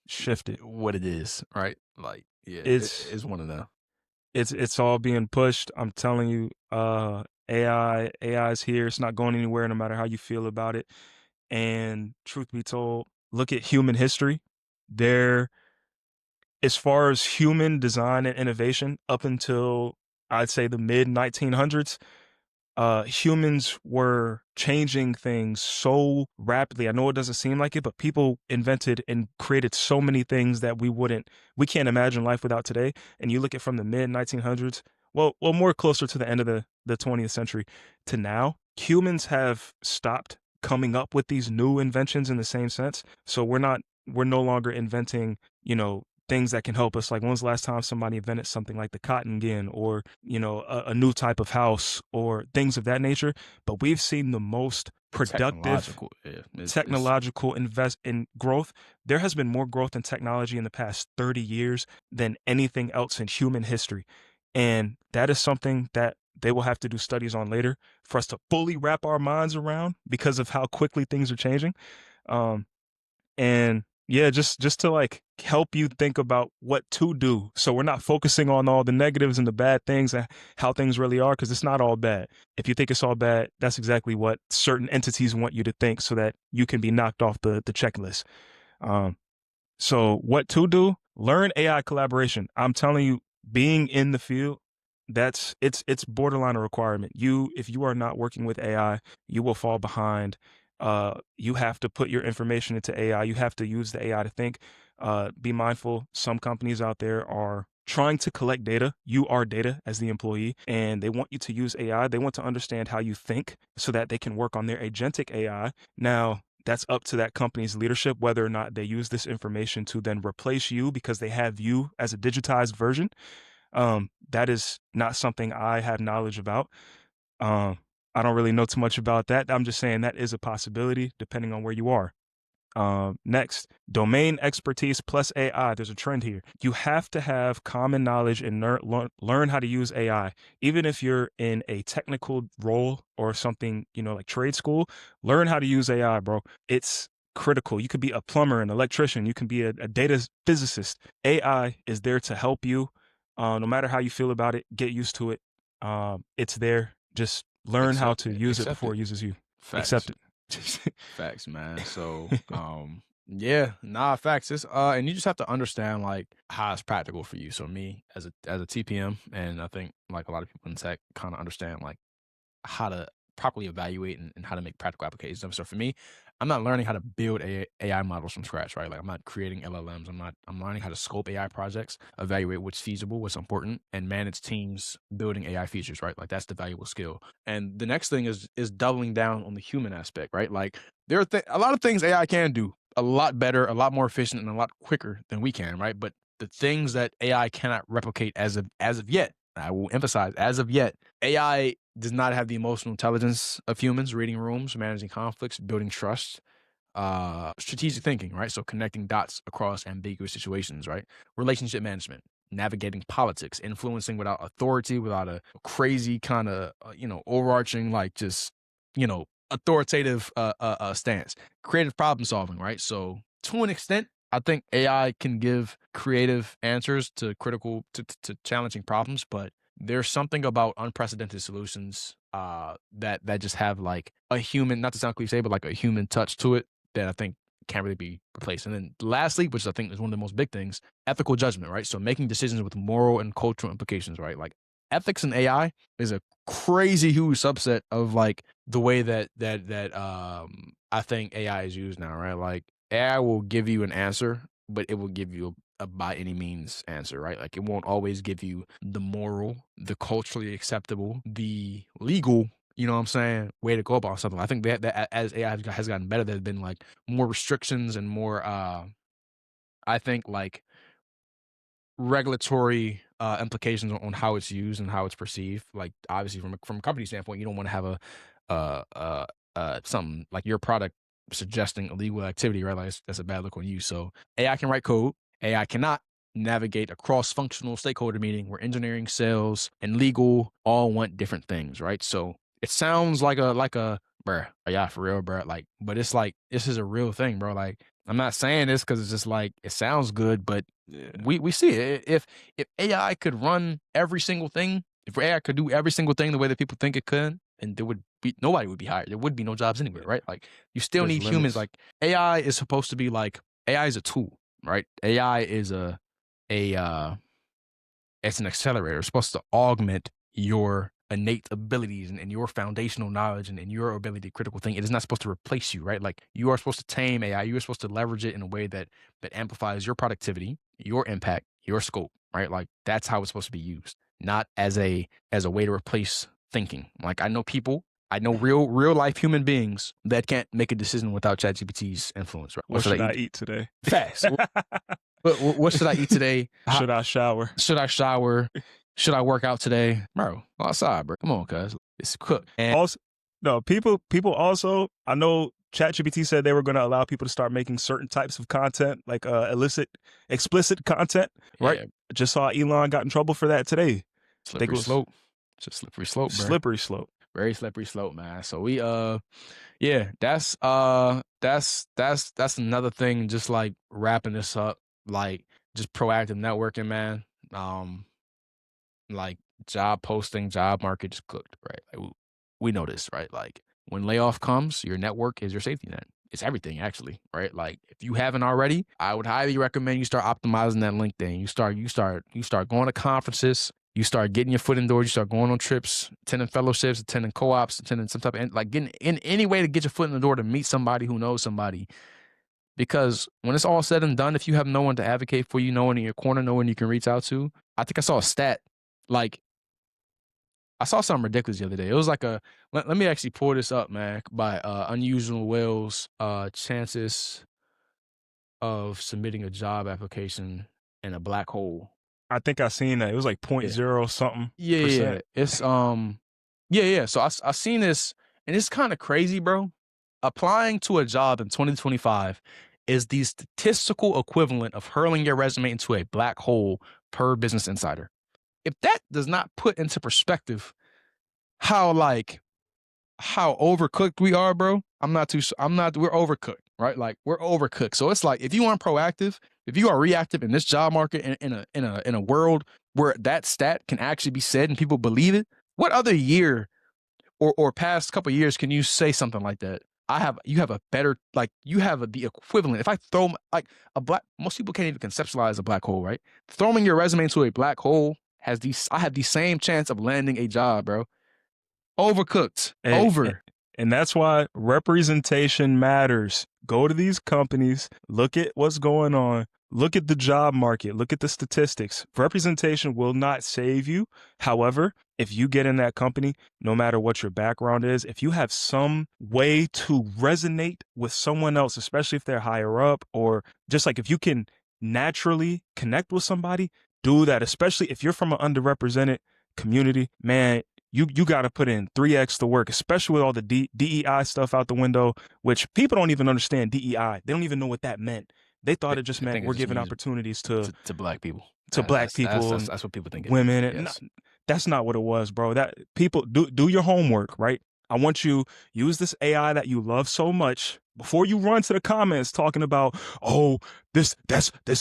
shifted. what it is, right? Like, yeah, It's it's one of them. it's all being pushed. I'm telling you, AI is here. It's not going anywhere, no matter how you feel about it. And truth be told, look at human history. There, as far as human design and innovation, up until I'd say the mid 1900s, humans were changing things so rapidly. I know it doesn't seem like it, but people invented and created so many things that we can't imagine life without today. And you look at from the mid 1900s, well, more closer to the end of the 20th century to now, humans have stopped coming up with these new inventions in the same sense. So we're no longer inventing, things that can help us. Like, when was the last time somebody invented something like the cotton gin, or a new type of house, or things of that nature? But we've seen the most The productive technological, yeah, it's technological invest in growth. There has been more growth in technology in the past 30 years than anything else in human history. And that is something that they will have to do studies on later for us to fully wrap our minds around, because of how quickly things are changing. Um, and yeah, just to like help you think about what to do, so we're not focusing on all the negatives and the bad things and how things really are, because it's not all bad. If you think it's all bad, that's exactly what certain entities want you to think, so that you can be knocked off the checklist. um so what to do? Learn AI collaboration. I'm telling you, being in the field, it's borderline a requirement. If you are not working with AI, you will fall behind. You have to put your information into AI. You have to use the AI to think. Be mindful. Some companies out there are trying to collect data. You are data as the employee, and they want you to use AI. They want to understand how you think so that they can work on their agentic AI. Now, that's up to that company's leadership whether or not they use this information to then replace you because they have you as a digitized version. That is not something I have knowledge about. Um, I don't really know too much about that. I'm just saying that is a possibility depending on where you are. Next, domain expertise plus AI. There's a trend here. You have to have common knowledge and learn how to use AI. Even if you're in a technical role or something, like trade school, learn how to use AI, bro. It's critical. You could be a plumber, an electrician, you can be a data physicist. AI is there to help you. No matter how you feel about it, get used to it. It's there. Just learn how Accept to it. use it Accept before it. it uses you. Facts. Accept it. Facts, man. So, yeah, nah, facts. It's and you just have to understand like how it's practical for you. So me as a TPM, and I think like a lot of people in tech kind of understand like how to properly evaluate and how to make practical applications. So for me, I'm not learning how to build AI models from scratch, right? Like I'm not creating LLMs. I'm learning how to scope AI projects, evaluate what's feasible, what's important, and manage teams building AI features, right? Like that's the valuable skill. And the next thing is doubling down on the human aspect, right? Like there are a lot of things AI can do a lot better, a lot more efficient, and a lot quicker than we can, right? But the things that AI cannot replicate as of yet, I will emphasize as of yet, AI does not have the emotional intelligence of humans, reading rooms, managing conflicts, building trust, strategic thinking, right? So connecting dots across ambiguous situations, right? Relationship management, navigating politics, influencing without authority, without a crazy kind of, overarching, like just, authoritative stance. Creative problem solving, right? So to an extent, I think AI can give creative answers to to challenging problems, but there's something about unprecedented solutions that just have like a human, not to sound cliche, but like a human touch to it that I think can't really be replaced. And then lastly, which I think is one of the most big things, ethical judgment, right? So making decisions with moral and cultural implications, right? Like ethics in AI is a crazy huge subset of like the way that I think AI is used now, right? Like AI will give you an answer, but it will give you a by any means answer, right? Like it won't always give you the moral, the culturally acceptable, the legal, you know what I'm saying, way to go about something. I think that as AI has gotten better, there's been like more restrictions and more I think like regulatory implications on how it's used and how it's perceived. Like obviously from a company standpoint, you don't want to have a something like your product suggesting illegal activity, right? Like that's a bad look on you. So AI can write code. AI cannot navigate a cross-functional stakeholder meeting where engineering, sales, and legal all want different things, right? So it sounds like a bruh, yeah, for real, bruh. Like, but it's like this is a real thing, bro. Like, I'm not saying this because it's just like it sounds good, but Yeah, we see it. If AI could run every single thing, if AI could do every single thing the way that people think it could, and there would be nobody would be hired. There would be no jobs anywhere, yeah. right? Like you still There's need humans. limits. Like AI is supposed to be like AI is a tool, right? AI is a it's an accelerator. It's supposed to augment your innate abilities and your foundational knowledge and your ability to critical think. It is not supposed to replace you, right? Like you are supposed to tame AI. You are supposed to leverage it in a way that amplifies your productivity, your impact, your scope, right? Like that's how it's supposed to be used, not as a way to replace thinking. Like I know real life human beings that can't make a decision without ChatGPT's influence, right? What What should I should I eat? eat today? Fast. What should I eat today? Should I shower? Should I shower? Should I work out today? Bro, go outside, bro. Come on, cuz. It's cooked. And Also, no, people also, I know ChatGPT said they were going to allow people to start making certain types of content, like explicit content, right? yeah, Just saw Elon got in trouble for that today. I think it slippery was slope. It's a slippery slope, bro. slippery slope. Very slippery slope, man. So we yeah, that's another thing, just like wrapping this up, like just proactive networking, man. Um like job posting, job market is cooked, right? Like we know this, right? Like when layoff comes, your network is your safety net. It's everything actually, right? Like if you haven't already, I would highly recommend you start optimizing that LinkedIn. You start going to conferences, you start getting your foot in doors, you start going on trips, attending fellowships, attending co-ops, attending some type of like getting in any way to get your foot in the door to meet somebody who knows somebody. Because when it's all said and done, if you have no one to advocate for you, no one in your corner, no one you can reach out to, I think I saw a stat like I saw something ridiculous the other day. It was like a let me actually pull this up, man, by Unusual Will's chances of submitting a job application in a black hole. I think I seen that. It was like point Yeah. zero something Yeah, yeah, yeah. percent. It's yeah, yeah. So I seen this and it's kind of crazy, bro. Applying to a job in 2025 is the statistical equivalent of hurling your resume into a black hole per Business Insider. If that does not put into perspective how how overcooked we are, bro. We're overcooked, right? Like we're overcooked. So it's like if you aren't proactive, if you are reactive in this job market in a world where that stat can actually be said and people believe it, what other year or past couple of years can you say something like that? You have a better, like you have the equivalent. If I throw like most people can't even conceptualize a black hole, right? Throwing your resume into a black hole I have the same chance of landing a job, bro. Overcooked. And, and Over. and that's why representation matters. Go to these companies, look at what's going on, look at the job market, look at the statistics. Representation will not save you. However, if you get in that company, no matter what your background is, if you have some way to resonate with someone else, especially if they're higher up, or just like if you can naturally connect with somebody, do that, especially if you're from an underrepresented community, man. You got to put in 3x the work, especially with all the DEI stuff out the window, which people don't even understand DEI. They don't even know what that meant. They thought it just I meant think we're it's just giving used opportunities to black people. black people and That's what people think it means. women. And Yes. that's not what it was, bro. That people do your homework, right? I want you use this AI that you love so much before you run to the comments talking about, oh, this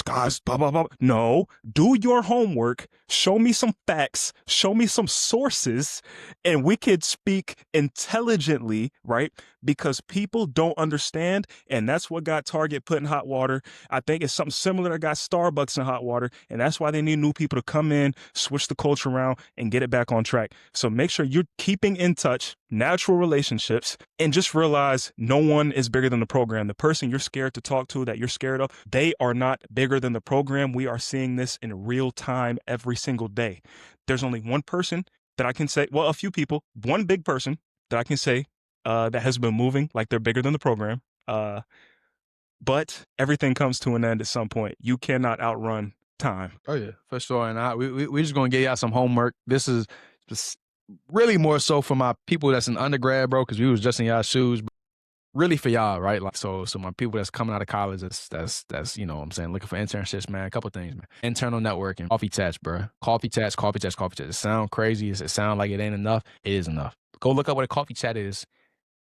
guy's blah blah blah. No, do your homework. Show me some facts. Show me some sources, and we could speak intelligently, right? Because people don't understand, and that's what got Target put in hot water. I think it's something similar that got Starbucks in hot water, and that's why they need new people to come in, switch the culture around, and get it back on track. So make sure you're keeping in touch, natural relationships, and just realize no one is bigger than the program. The person you're scared to talk to, that you're scared of, they are not bigger than the program. We are seeing this in real time every single day. There's only one person that I can say, well, a few people, one big person that I can say that has been moving like they're bigger than the program. But everything comes to an end at some point. You cannot outrun time. Oh yeah, for sure. And we just gonna give y'all some homework. This is just really more so for my people that's in undergrad, bro, because we was just in y'all shoes. Really for y'all, right? Like so my people that's coming out of college, that's you know what I'm saying, looking for internships, man. A couple things, man. Internal networking, coffee chats, bro. Coffee chats, coffee chats, coffee chats. It sound crazy. It sound like it ain't enough. It is enough. Go look up what a coffee chat is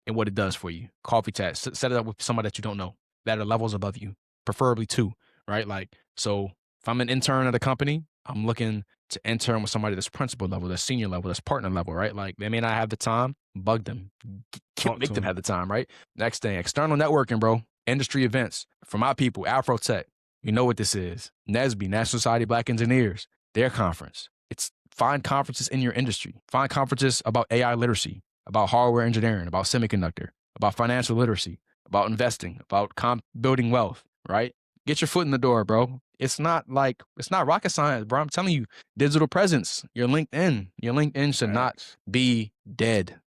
and what it does for you. Coffee chat. Set it up with somebody that you don't know, that are levels above you, preferably two, right? Like, so if I'm an intern at a company, I'm looking to intern with somebody that's principal level, that's senior level, that's partner level, right? Like they may not have the time, bug them, make them have the time, right? Next thing, external networking, bro. Industry events for my people, Afrotech. You know what this is. NSBE, National Society of Black Engineers, their conference. It's find conferences in your industry. Find conferences about AI literacy, about hardware engineering, about semiconductor, about financial literacy, about investing, about building wealth, right? Get your foot in the door, bro. It's not rocket science, bro. I'm telling you, digital presence, your LinkedIn should not be dead.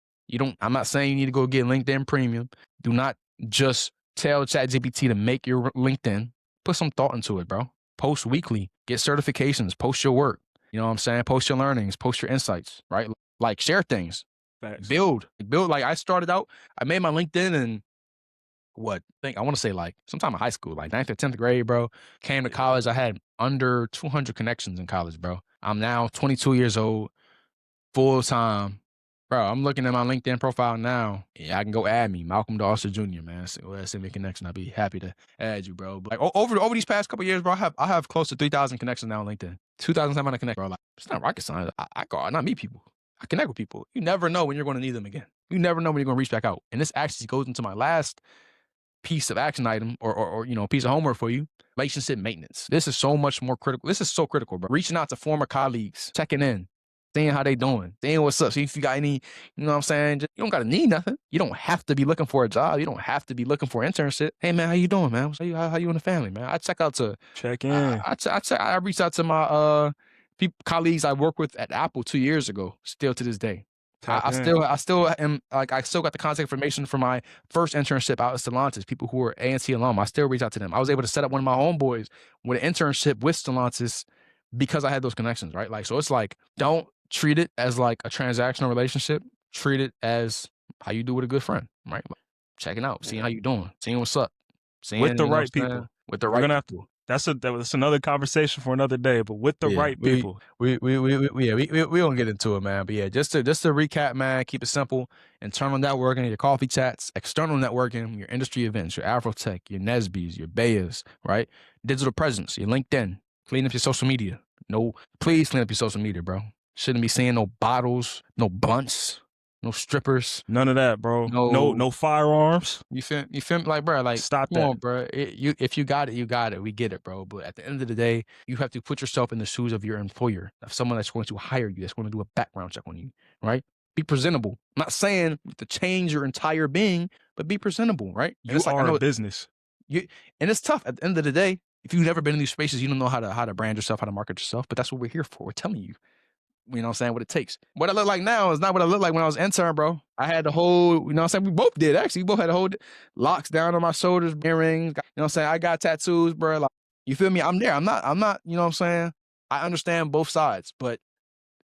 I'm not saying you need to go get LinkedIn premium. Do not just tell ChatGPT to make your LinkedIn. Put some thought into it, bro. Post weekly, get certifications, post your work. You know what I'm saying? Post your learnings, post your insights, right? Like share things. Facts. Build. Like I started out, I made my LinkedIn and I want to say like sometime in high school, like 9th or 10th grade, bro. Came to college. I had under 200 connections in college, bro. I'm now 22 years old, full time. Bro, I'm looking at my LinkedIn profile now. Yeah, I can go add me, Malcolm Dawson Jr., man. Send me a connection. I'll be happy to add you, bro. But like over these past couple years, bro, I have close to 3,000 connections now on LinkedIn. 2,700 connections, bro. Like, it's not rocket science. I go, not meet people. I connect with people. You never know when you're going to need them again. You never know when you're going to reach back out. And this actually goes into my last piece of action item or piece of homework for you. Relationship maintenance. This is so much more critical. This is so critical, bro. Reaching out to former colleagues, checking in, seeing how they doing, seeing what's up. See if you got any, you know what I'm saying? You don't got to need nothing. You don't have to be looking for a job. You don't have to be looking for an internship. Hey man, how you doing, man? How you and the family, man? I check out to check in. I reach out to my colleagues I worked with at Apple 2 years ago, still to this day. Tap in. I still am like I still got the contact information from my first internship out at Stellantis. People who were A&T alum, I still reach out to them. I was able to set up one of my homeboys with an internship with Stellantis because I had those connections, right? Like, so it's like, don't treat it as like a transactional relationship. Treat it as how you do with a good friend, right? Like, checking out, seeing how you doing, seeing what's up, With seeing, the you know right what I'm saying, people. with the We're right gonna have people. that's another conversation for another day, but with the Yeah, right people. we gonna get into it, man. But yeah, just to recap, man, keep it simple. Internal networking, your coffee chats. External networking, your industry events, your Afrotech, your Nesbys, your Bayas, right? Digital presence, your LinkedIn. Clean up your social media. No, please clean up your social media, bro. Shouldn't be seeing no bottles, no blunts, no strippers, None of that, bro. no. No firearms. You feel like, bro, like, Stop come that. on, bro. If you got it, you got it. We get it, bro. But at the end of the day, you have to put yourself in the shoes of your employer, of someone that's going to hire you, that's going to do a background check on you, right? Be presentable. I'm not saying to change your entire being, but be presentable, right? And You it's like, I are a know business. you, and it's tough at the end of the day. If you've never been in these spaces, you don't know how to brand yourself, how to market yourself. But that's what we're here for. We're telling you. You know what I'm saying? What it takes. What I look like now is not what I look like when I was intern, bro. I had the whole, you know what I'm saying? We both did, actually. We both had the whole locks down on my shoulders, earrings. You know what I'm saying? I got tattoos, bro. Like, you feel me? I'm there. I'm not, you know what I'm saying? I understand both sides, but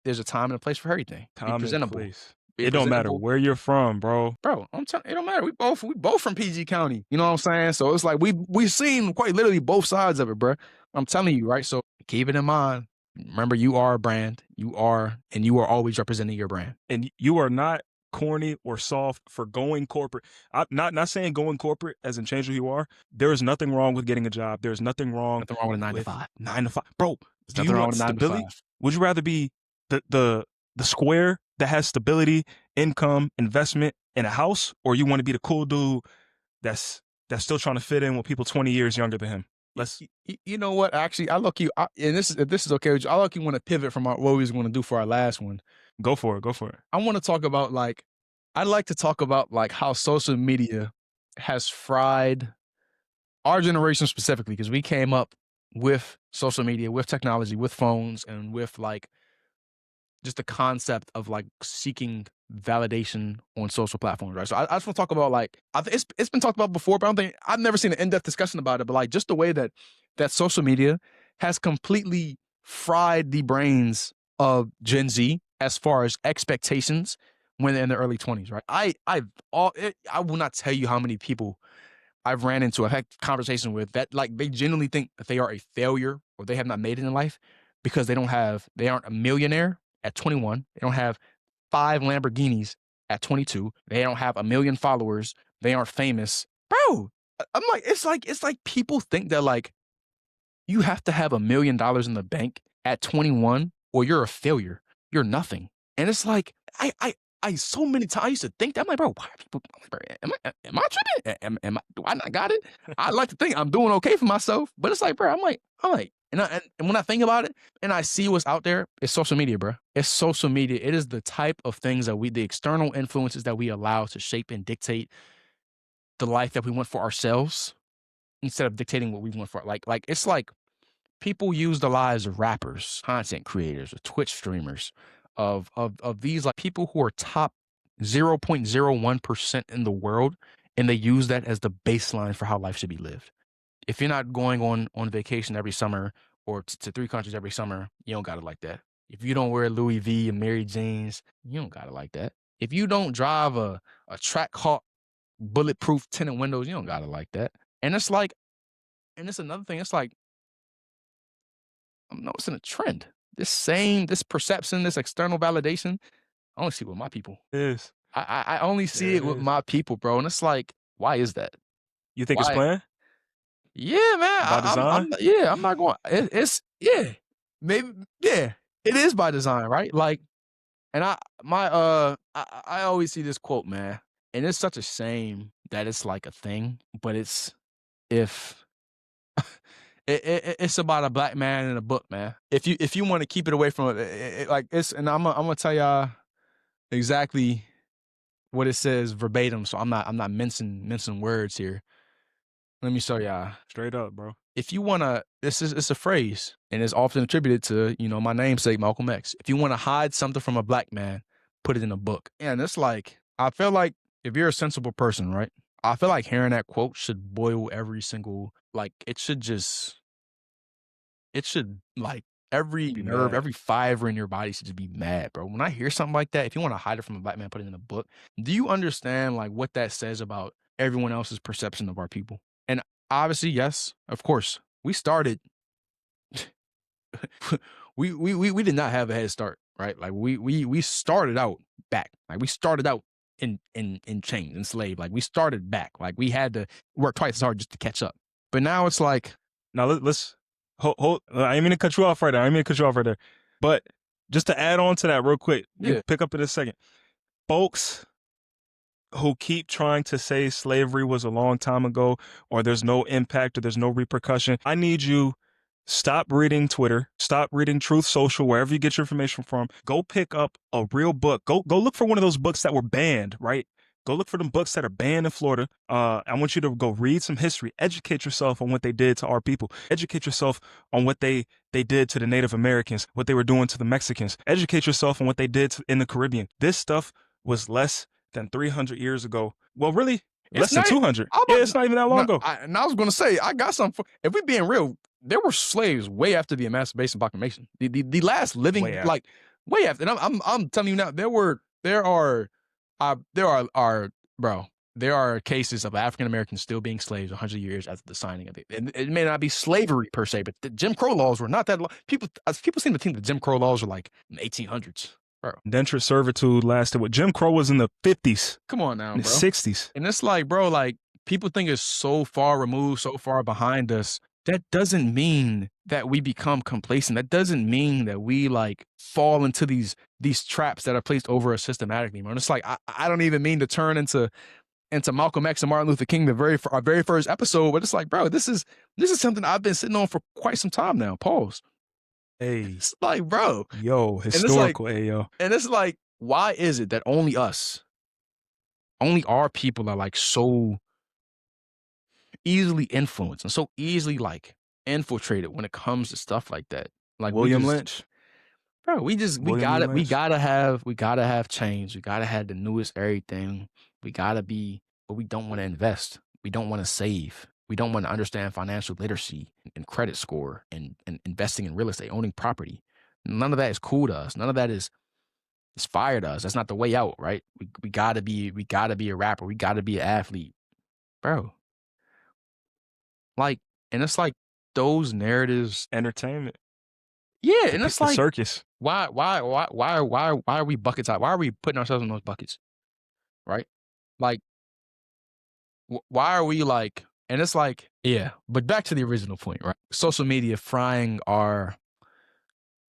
there's a time and a place for everything. Be Time and presentable. place. Be It don't matter presentable. where you're from, bro. Bro, I'm telling, it don't matter. We both from PG County. You know what I'm saying? So it's like we seen quite literally both sides of it, bro. I'm telling you, right? So keep it in mind. Remember, you are a brand. You are always representing your brand. And you are not corny or soft for going corporate. I'm not saying going corporate as in change who you are. There is nothing wrong with getting a job. There's nothing wrong Nothing wrong with a 9 to with 5. 9 to 5. Bro, There's do you nothing wrong want with a 9 to stability? 5. Would you rather be the square that has stability, income, investment, in a house, or you want to be the cool dude that's still trying to fit in with people 20 years younger than him? Let's You know what? Actually, I look you, and this is, if this is okay with you, I look you want to pivot from what we was going to do for our last one. go for it. Go for it. I want to talk about like, I'd like to talk about like how social media has fried our generation specifically, because we came up with social media, with technology, with phones, and with like just the concept of like seeking validation on social platforms, right? So I just want to talk about like, it's been talked about before, but I don't think, I've never seen an in-depth discussion about it. But like, just the way that social media has completely fried the brains of Gen Z as far as expectations when they're in their early 20s, right? I will not tell you how many people I've ran into, I've had conversations with that, like, they genuinely think that they are a failure or they have not made it in life because they aren't a millionaire at 21. They don't have 5 Lamborghinis at 22. They don't have a million followers. They aren't famous. Bro, I'm like, it's like people think that like you have to have $1 million in the bank at 21 or you're a failure. You're nothing. And it's like, I so many times I used to think that. I'm like, bro, why are people, I'm like, bro, am I tripping? Do I not got it? I like to think I'm doing okay for myself, but it's like, bro, and when I think about it and I see what's out there, it's social media, bro. It's social media. It is the type of things that the external influences that we allow to shape and dictate the life that we want for ourselves instead of dictating what we want for, like it's like people use the lives of rappers, content creators, or Twitch streamers, of these like people who are top 0.01% in the world, and they use that as the baseline for how life should be lived. If you're not going on vacation every summer or to 3 countries every summer, you don't got it like that. If you don't wear Louis V and Mary Janes, you don't got it like that. If you don't drive a track hawk bulletproof tinted windows, you don't got it like that. And it's like, and it's another thing. It's like, I'm noticing a trend. This perception, this external validation, I only see it with my people. It is. I only see There it it with is. my people, bro. And it's like, why is that? You think it's Why? planned Yeah, man. by design? Yeah, I'm not going. It's yeah, maybe yeah. It is by design, right? Like, and I always see this quote, man, and it's such a shame that it's like a thing, but if it's about a black man in a book, man. If you want to keep it away from it, like it's, and I'm gonna tell y'all exactly what it says verbatim. So I'm not mincing words here. Let me show y'all. Straight up, bro. if you want to, it's a phrase and it's often attributed to, my namesake, Malcolm X. If you want to hide something from a black man, put it in a book. And it's like, I feel like if you're a sensible person, right? I feel like hearing that quote should boil every single, like, it should, like, every Be nerve, mad. every fiber in your body should just be mad, bro. When I hear something like that, if you want to hide it from a black man, put it in a book. Do you understand, like, what that says about everyone else's perception of our people? And obviously, yes, of course, we started, we did not have a head start, right? Like, we started out back. Like, we started out in chains, enslaved. Like, we started back. Like, we had to work twice as hard just to catch up. But now it's like, Now let's hold. I didn't mean to cut you off right there. I didn't mean to cut you off right there. But just to add on to that real quick, you yeah, pick up in a second. Folks who keep trying to say slavery was a long time ago, or there's no impact, or there's no repercussion, I need you stop reading Twitter, stop reading Truth Social, wherever you get your information from. Go pick up a real book. Go look for one of those books that were banned, right? Go look for them books that are banned in Florida. I want you to go read some history, educate yourself on what they did to our people, educate yourself on what they did to the Native Americans, what they were doing to the Mexicans, educate yourself on what they did in the Caribbean. This stuff was less than 300 years ago. Well, really, it's less than not. 200. I'm Yeah, about, it's not even that long no, ago. and I was going to say, I got something for. If we being real, there were slaves way after the Emancipation Proclamation. The last living, Way after. like, way after. And I'm telling you now, bro, there are cases of African Americans still being slaves 100 years after the signing of it. And it may not be slavery per se, but the Jim Crow laws were not that long. People seem to think the Jim Crow laws were like in the 1800s. Bro, Indentured servitude lasted. What Jim Crow was in the 50s, come on now, in the bro. 60s. And it's like, bro, like, people think it's so far removed, so far behind us. That doesn't mean that we become complacent. That doesn't mean that we, like, fall into these traps that are placed over us systematically, man. It's like, I don't even mean to turn into Malcolm X and Martin Luther King, our very first episode, but it's like, bro, this is something I've been sitting on for quite some time now. Pause. Hey, It's like, bro, yo, and it's like, historical, hey, yo. why is it that only our people are, like, so easily influenced and so easily, like, infiltrated when it comes to stuff like that? Like, William Lynch. bro, William E. Lynch. we gotta have change. We gotta have the newest everything. But we don't want to invest. We don't want to save. We don't want to understand financial literacy and credit score and investing in real estate, owning property. None of that is cool to us. None of that is fire to us. That's not the way out, right? We gotta be a rapper. We gotta be an athlete, bro. Like, and it's like those narratives. Entertainment. Yeah, and it's The like, circus. why are we buckets out? Why are we putting ourselves in those buckets, right? Like, why are we, like? And it's like, yeah. But back to the original point, right? Social media frying our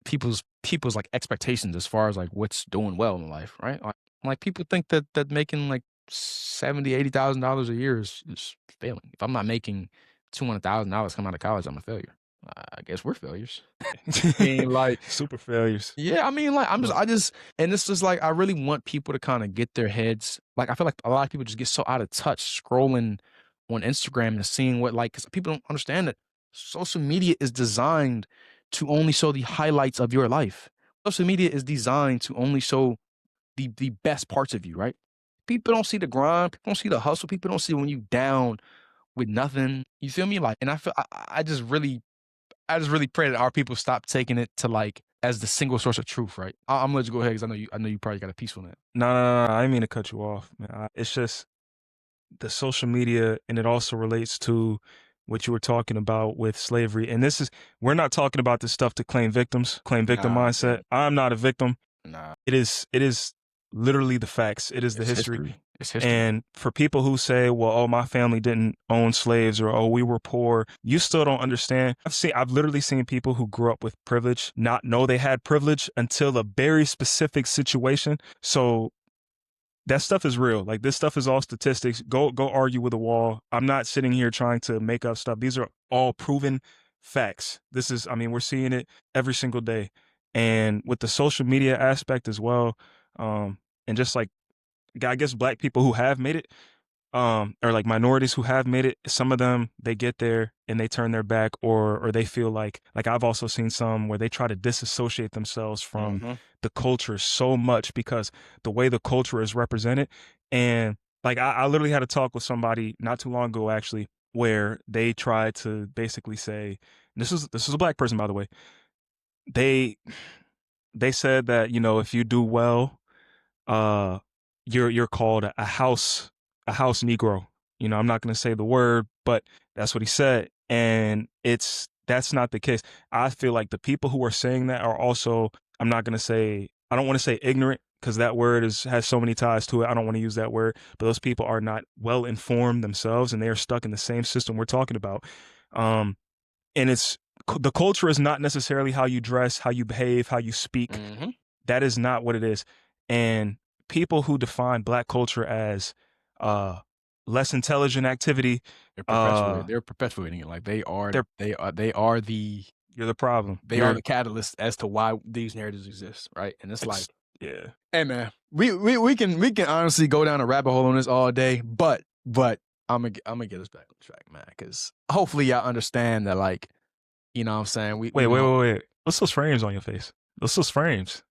people's like expectations as far as, like, what's doing well in life, right? Like people think that making like $70,000-$80,000 a year is failing. If I'm not making $200,000 coming out of college, I'm a failure. I guess we're failures. I mean, like, Super failures. yeah, I mean, like, But and it's just like, I really want people to kind of get their heads, like, I feel like a lot of people just get so out of touch scrolling on Instagram and seeing what, like, because people don't understand that social media is designed to only show the highlights of your life. Social media is designed to only show the best parts of you, right? People don't see the grind, people don't see the hustle, people don't see when you down with nothing. You feel me? Like, and I feel I just really pray that our people stop taking it to, like, as the single source of truth, right? I'm gonna let you go ahead because I know you probably got a piece on that. no, I didn't mean to cut you off, man. It's just the social media, and it also relates to what you were talking about with slavery. And we're not talking about this stuff to claim victim Nah, mindset. I'm not a victim. nah, It is literally the facts. It is the it's history. history. It's history. And for people who say, well, oh, my family didn't own slaves, or, oh, we were poor, you still don't understand. I've literally seen people who grew up with privilege not know they had privilege until a very specific situation. So that stuff is real. Like, this stuff is all statistics. Go argue with a wall. I'm not sitting here trying to make up stuff. These are all proven facts. We're seeing it every single day. And with the social media aspect as well, and just like, I guess, black people who have made it, or like minorities who have made it, some of them they get there and they turn their back, or they feel like I've also seen some where they try to disassociate themselves from Mhm. the culture so much because the way the culture is represented. And like I literally had a talk with somebody not too long ago actually, where they tried to basically say, this is a black person by the way. They they said that, you know, if you do well, uh you're called a house Negro. You know, I'm not gonna say the word, but that's what he said. And that's not the case. I feel like the people who are saying that are also, I'm not gonna say, I don't want to say ignorant because that word has so many ties to it. I don't want to use that word, but those people are not well informed themselves and they are stuck in the same system we're talking about. Um, and the culture is not necessarily how you dress, how you behave, how you speak. Mhm. That is not what it is. And people who define black culture as uh less intelligent activity, uh They're perpetuating it. Like they're they are the you're the problem. they are the catalyst as to why these narratives exist, right? And it's like, It's yeah. hey man, we can honestly go down a rabbit hole on this all day, but I'm gonna get us back on track, man, because hopefully y'all understand that, like, you know what I'm saying, we Wait, wait, don't. wait, wait. What's those frames on your face? What's those frames?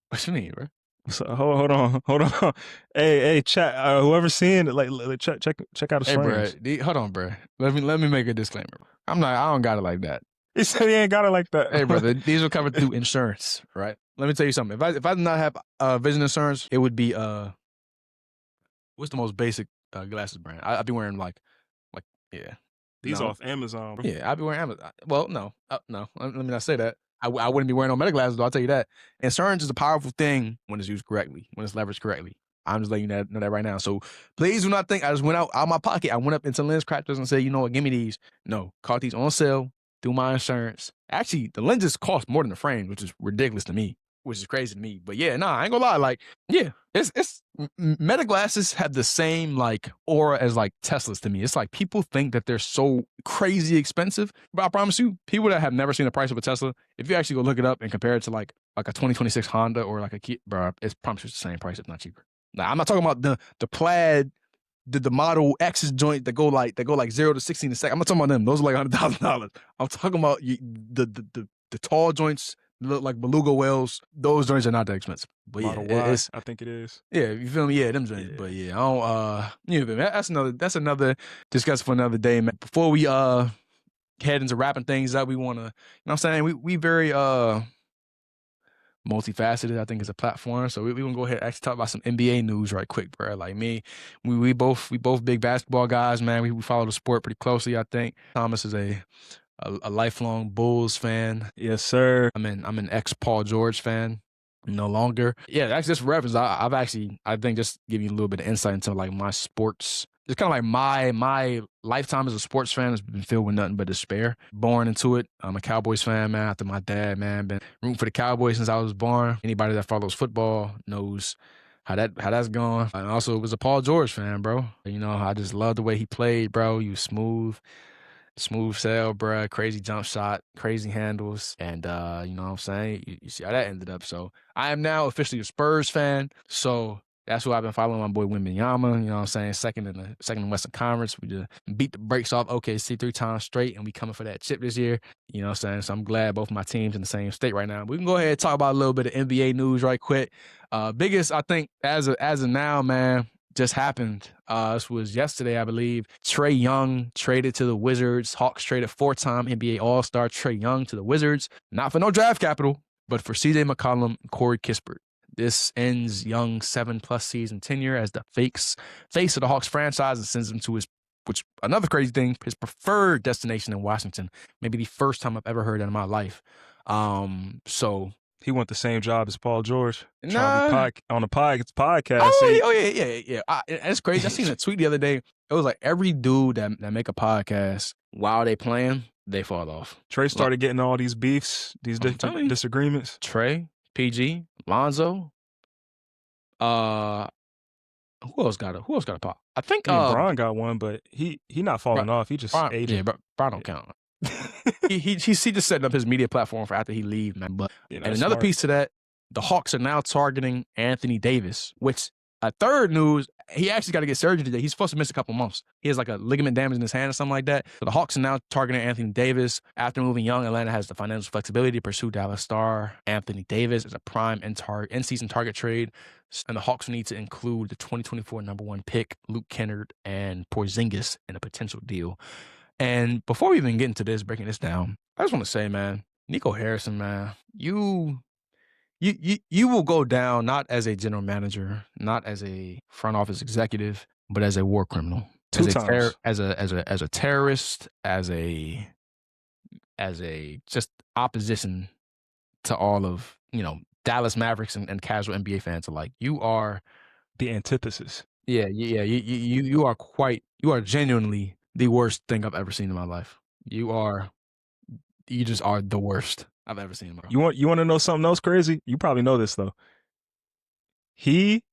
What you mean, bro? So, hold on, hold on. Hey, chat. Whoever's seeing it, like check out his Hey, bro, frames. hold on, bro. Let me make a disclaimer. I don't got it like that. He said he ain't got it like Hey, brother, that. these are covered through insurance, right? Let me tell you something. If I did not have vision insurance, it would be what's the most basic glasses brand? I'd be wearing like yeah. These No. off Amazon, bro. Yeah, I'd be wearing Amazon. Well, no, no. Let me not say that. I wouldn't be wearing no meta glasses, though. I'll tell you that. Insurance is a powerful thing when it's used correctly, when it's leveraged correctly. I'm just letting you know that right now. So please do not think I just went out my pocket. I went up into lens crafters and said, you know what, give me these. No, caught these on sale through my insurance. Actually, the lenses cost more than the frame, which is ridiculous to me, which is crazy to me. But yeah, nah, I ain't gonna lie. Like, yeah, it's meta glasses have the same like aura as like Teslas to me. It's like people think that they're so crazy expensive, but I promise you, people that have never seen the price of a Tesla, if you actually go look it up and compare it to like a 2026 Honda or like a Kia, bro, it's promise you the same price, if not cheaper. Now, I'm not talking about the plaid, the Model X's joint that go like 0 to 16 a second. I'm not talking about them. Those are like $100,000. I'm talking about the tall joints look like beluga whales. Those joints are not that expensive. But yeah, Model Y, it's I think it is. yeah, you feel me? Yeah, them joints. Yeah. But yeah, I don't you know, that's another discussion for another day, man. Before we head into wrapping things up, we wanna, you know what I'm saying? We very multifaceted, I think, as a platform. So we gonna go ahead and actually talk about some NBA news right quick, bro. Like me, we both big basketball guys, man. We follow the sport pretty closely, I think. Thomas is a lifelong Bulls fan. Yes, sir. I'm an ex Paul George fan. No longer. Yeah, that's just for reference. I think just give you a little bit of insight into like my sports. It's kind of like my lifetime as a sports fan has been filled with nothing but despair. Born into it. I'm a Cowboys fan, man. After my dad, man, been rooting for the Cowboys since I was born. Anybody that follows football knows how that's gone. I also was a Paul George fan, bro. You know, I just love the way he played, bro. He was smooth sail, bruh, crazy jump shot, crazy handles, and you know what I'm saying? You see how that ended up. So I am now officially a Spurs fan. So that's who I've been following, my boy Wembanyama, you know what I'm saying? Second in Western Conference. We just beat the brakes off OKC 3 times straight, and we coming for that chip this year. You know what I'm saying? So I'm glad both my teams in the same state right now. We can go ahead and talk about a little bit of NBA news right quick. Biggest, I think, as of now, man, just happened. This was yesterday, I believe. Trae Young traded to the Wizards. Hawks traded 4-time NBA All-Star Trae Young to the Wizards. Not for no draft capital, but for CJ McCollum and Corey Kispert. This ends Young's 7+ season tenure as the face of the Hawks franchise and sends him to which another crazy thing, his preferred destination in Washington. Maybe the first time I've ever heard that in my life. So He want the same job as Paul George. Trying to be nah. on the podcast. Oh yeah. It's crazy. I seen a tweet the other day. It was like every dude that make a podcast while they playing, they fall off. Trae started getting all these beefs, these I'm telling you. disagreements. Trae, PG, Lonzo. Who else got a pop? I think I mean, Bron got one, but he not falling off. He just aging. Yeah, Bron don't count. he just setting up his media platform for after he leave, man. But Yeah, and another piece to that, the Hawks are now targeting Anthony Davis, which Third news, he actually got to get surgery today. He's supposed to miss a couple months. He has like a ligament damage in his hand or something like that. So the Hawks are now targeting Anthony Davis. After moving Young, Atlanta has the financial flexibility to pursue Dallas star Anthony Davis as a prime in-season target trade. And the Hawks need to include the 2024 number 1 pick, Luke Kennard, and Porzingis in a potential deal. And before we even get into this, breaking this down, I just want to say, man, Nico Harrison, man, you will go down not as a general manager, not as a front office executive, but as a war criminal, 2 times. as a terrorist, as a just opposition to all of Dallas Mavericks and casual NBA fans alike. You are The antithesis. you are genuinely the worst thing I've ever seen in my life. You just are the worst I've ever seen, bro. You want to know something else crazy? You probably know this though. He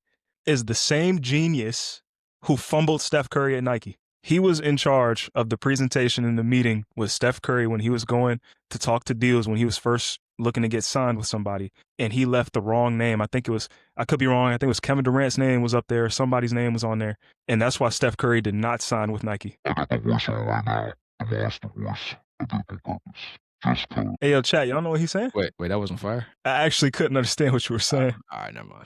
is the same genius who fumbled Steph Curry at Nike. He was in charge of the presentation in the meeting with Steph Curry when he was going to talk to deals when he was first looking to get signed with somebody, and he left the wrong name. I could be wrong. I think it was Kevin Durant's name was up there. Somebody's name was on there, and that's why Steph Curry did not sign with Nike. Hey, yo, chat, y'all know what he's saying? Wait, that wasn't fire? I actually couldn't understand what you were saying. All right, never mind.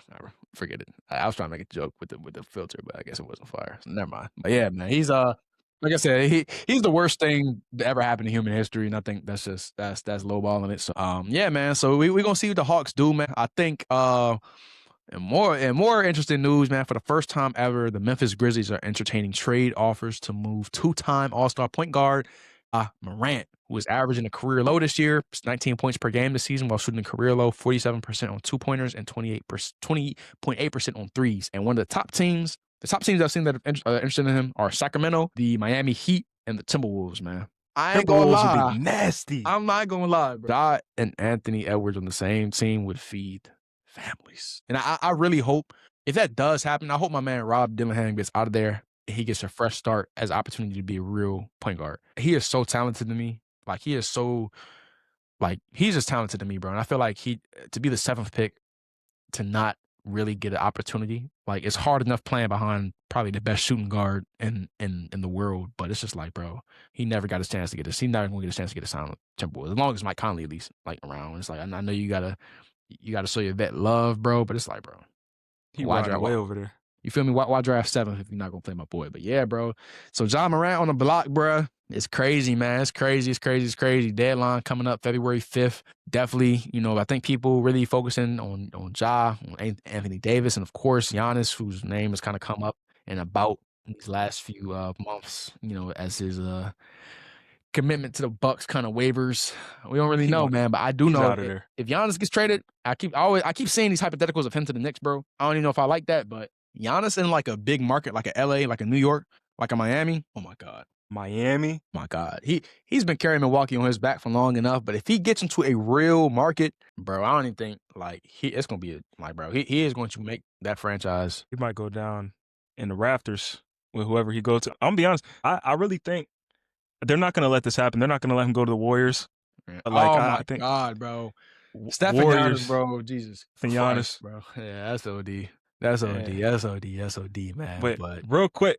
Forget it. I was trying to make a joke with the filter, but I guess it wasn't fire. So never mind. But yeah, man, he's like I said, he's the worst thing that ever happened in human history, and I think that's lowballing it. So yeah, man. So we gonna see what the Hawks do, man. I think and more interesting news, man. For the first time ever, the Memphis Grizzlies are entertaining trade offers to move 2-time All-Star point guard Morant, who is averaging a career low this year, 19 points per game this season, while shooting a career low 47% on 2-pointers and 20.8% on threes. And one of the top teams I've seen that are interested in him are Sacramento, the Miami Heat, and the Timberwolves, man. I ain't gonna lie. Would be nasty. I'm not gonna lie, bro. Dot and Anthony Edwards on the same team would feed families. And I really hope, if that does happen, I hope my man Rob Dillingham gets out of there. He gets a fresh start as opportunity to be a real point guard. He is so talented to me. Like, he's just talented to me, bro. And I feel like to be the 7th pick, to not really get an opportunity, like, it's hard enough playing behind probably the best shooting guard in the world. But it's just like, bro, he never got a chance to get this. He's never gonna get a chance to get a sign with Timberwolves, as long as Mike Conley at least like around. It's like, I know you gotta show your vet love, bro. But it's like, bro, he riding way over there. You feel me? Why draft 7th if you're not gonna play my boy? But yeah, bro. So John Morant on the block, bro. It's crazy, man. It's crazy. Deadline coming up February 5th. Definitely, I think people really focusing on Ja, on Anthony Davis, and of course Giannis, whose name has kind of come up and about these last few months, as his commitment to the Bucks kind of waivers. We don't really know, man, but I do know if Giannis gets traded, I keep seeing these hypotheticals of him to the Knicks, bro. I don't even know if I like that, but Giannis in like a big market, like a LA, like a New York, like a Miami. Oh my God. Miami? My God. He's been carrying Milwaukee on his back for long enough, but if he gets into a real market, bro, I don't even think it's gonna be bro, he is going to make that franchise. He might go down in the rafters with whoever he goes to. I'm gonna be honest, I really think they're not gonna let this happen. They're not gonna let him go to the Warriors. I think, God, bro. Steph and Giannis, bro. Jesus. Giannis, bro. Yeah, that's OD. That's OD, man. But real quick,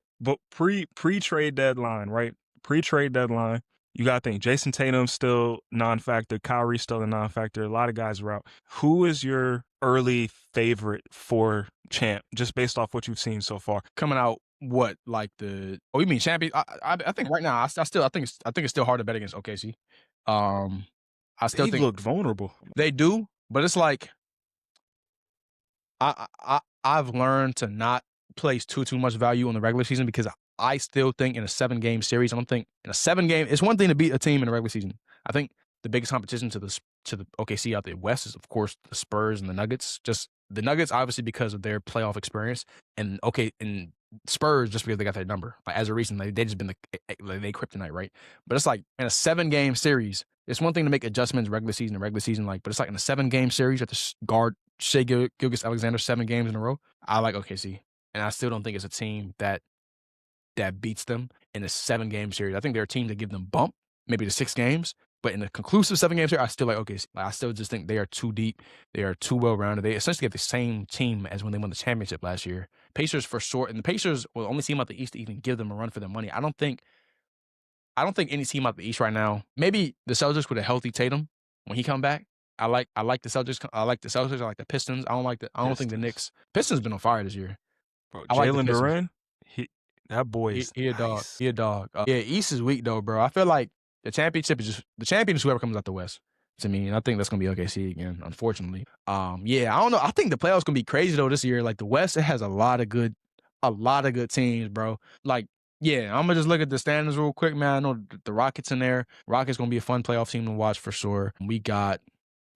pre-trade deadline, right? Pre-trade deadline, you got to think Jason Tatum's still non-factor, Kyrie's still a non-factor. A lot of guys are out. Who is your early favorite for champ, just based off what you've seen so far? Coming out, what, like you mean champion? I think right now, I think it's still hard to bet against OKC. I still think looked vulnerable. They do, but it's like I've learned to not place too much value on the regular season, because I still think in a 7-game series, I don't think in a 7-game, it's one thing to beat a team in the regular season. I think the biggest competition to the OKC out the West is, of course, the Spurs and the Nuggets. Just the Nuggets, obviously, because of their playoff experience, and Spurs just because they got their number. Like, as a reason, they just been they kryptonite, right? But it's like in a 7-game series, it's one thing to make adjustments regular season, but it's like in a 7-game series, you have to guard Shai Gilgeous-Alexander 7 games in a row. I like OKC, and I still don't think it's a team that beats them in a 7-game series. I think they're a team that give them bump, maybe to 6 games, But in a conclusive 7 game series, I still like OKC. Like, I still just think they are too deep. They are too well rounded. They essentially have the same team as when they won the championship last year. Pacers for sure, and the Pacers will only team out the East to even give them a run for their money. I don't think any team out the East right now. Maybe the Celtics with a healthy Tatum when he come back. I like the Celtics. I like the Celtics. I like the Pistons. I don't think the Pistons. Knicks. Pistons been on fire this year. Bro, I like the Jalen Pistons. Duran, that boy He, is he a dog. nice. He a dog. Yeah, East is weak though, bro. I feel like the champion is whoever comes out the West to me, and I think that's gonna be OKC again. Unfortunately, yeah, I don't know. I think the playoffs gonna be crazy though this year. Like the West, it has a lot of good teams, bro. Like, yeah, I'm gonna just look at the standings real quick, man. I know the Rockets in there. Rockets gonna be a fun playoff team to watch for sure. We got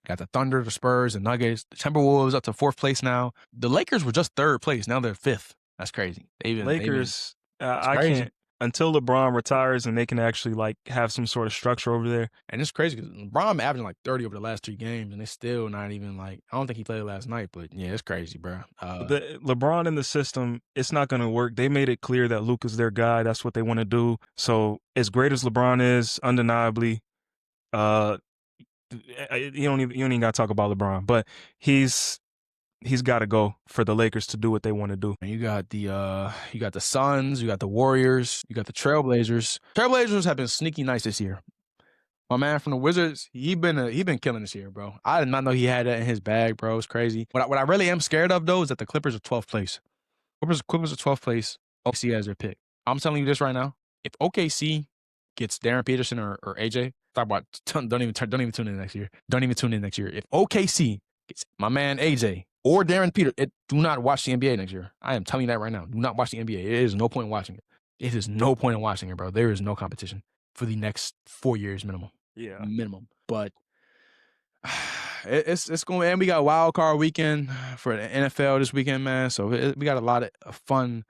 the Thunder, the Spurs, the Nuggets, the Timberwolves up to fourth place now. The Lakers were just third place. Now they're fifth. That's crazy. They've been Lakers, it's I crazy. can't until LeBron retires and they can actually like have some sort of structure over there. And it's crazy because LeBron averaging like 30 over the last 3 games, and it's still not even like, I don't think he played last night, but yeah, it's crazy, bro. The LeBron in the system, it's not going to work. They made it clear that Luke is their guy. That's what they want to do. So as great as LeBron is, undeniably, uh, you don't even got to talk about LeBron, but he's got to go for the Lakers to do what they want to do. And you got the Suns, you got the Warriors, you got the Trailblazers. Trailblazers have been sneaky nice this year. My man from the Wizards, he been killing this year, bro. I did not know he had that in his bag, bro. It's crazy. What I really am scared of though is that the Clippers are 12th place. Clippers are 12th place. OKC has their pick. I'm telling you this right now. If OKC gets Darren Peterson or AJ, talk about don't even tune in next year. Don't even tune in next year. If OKC gets my man AJ or Darren Peter, do not watch the NBA next year. I am telling you that right now. Do not watch the NBA. It is no point in watching it. It is no point in watching it, bro. There is no competition for the next 4 years minimum. Yeah. Minimum. But it's going, and we got wild card weekend for the NFL this weekend, man. So we got a lot of fun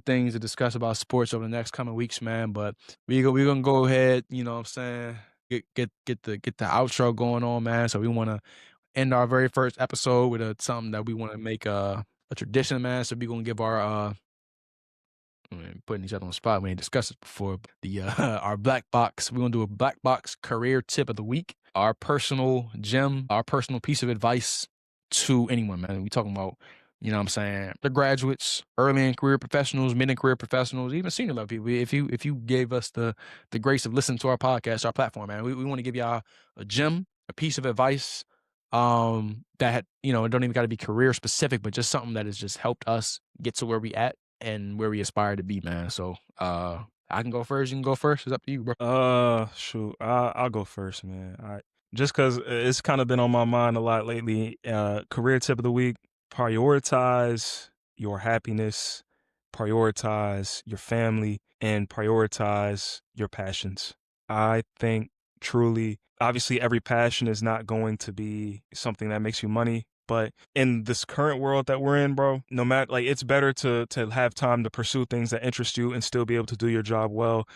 things to discuss about sports over the next coming weeks, man. But we gonna go ahead, you know what I'm saying, get the outro going on, man. So we want to end our very first episode with something that we want to make a tradition, man. So we gonna give our putting each other on the spot. We ain't discussed it before. The our black box. We're gonna do a black box career tip of the week. Our personal gem, our personal piece of advice to anyone, man. We talking about, you know what I'm saying, the graduates, early in career professionals, mid in career professionals, even senior level people. If you gave us the grace of listening to our podcast, our platform, man, we want to give y'all a gem, a piece of advice that it don't even got to be career specific, but just something that has just helped us get to where we at and where we aspire to be, man. So I can go first. You can go first. It's up to you, bro. Shoot, I'll go first, man. Just because it's kind of been on my mind a lot lately. Career tip of the week: prioritize your happiness, prioritize your family, and prioritize your passions. I think truly, obviously, every passion is not going to be something that makes you money. But in this current world that we're in, bro, no matter, like, it's better to have time to pursue things that interest you and still be able to do your job well.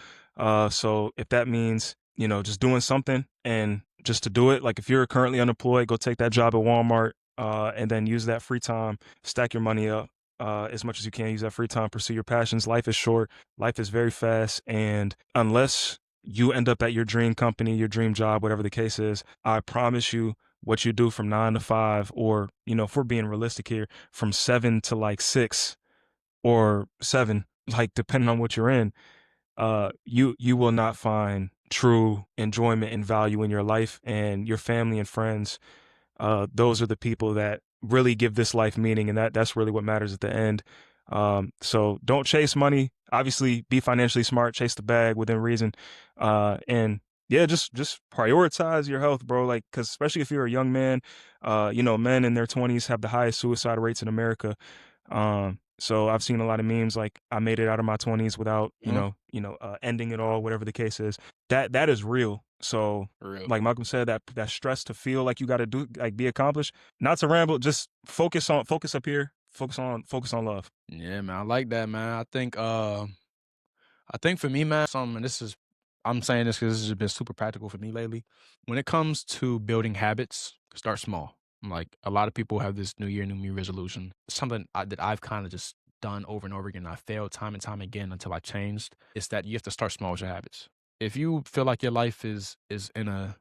So if that means, just doing something and just to do it, like if you're currently unemployed, go take that job at Walmart, and then use that free time, stack your money up, as much as you can, use that free time, pursue your passions. Life is short, life is very fast. And unless you end up at your dream company, your dream job, whatever the case is, I promise you, what you do from 9 to 5, or, if we're being realistic here, from 7 to 6 or 7, like depending on what you're in, you will not find true enjoyment and value in your life. And your family and friends, those are the people that really give this life meaning, and that's really what matters at the end. So don't chase money. Obviously, be financially smart, chase the bag within reason, and yeah, just prioritize your health, bro. Like, because especially if you're a young man, men in their 20s have the highest suicide rates in America. So I've seen a lot of memes like, I made it out of my 20s without, Huh? ending it all, whatever the case is. That is real. So, For real. like Malcolm said, that stress to feel like you got to do, like, be accomplished. Not to ramble, just focus up here. Focus on love. Yeah, man. I like that, man. I think for me, man, I'm saying this because this has been super practical for me lately. When it comes to building habits, start small. Like a lot of people have this New Year, New Me resolution. Something that I've kind of just done over and over again. I failed time and time again until I changed. It's that you have to start small with your habits. If you feel like your life is in a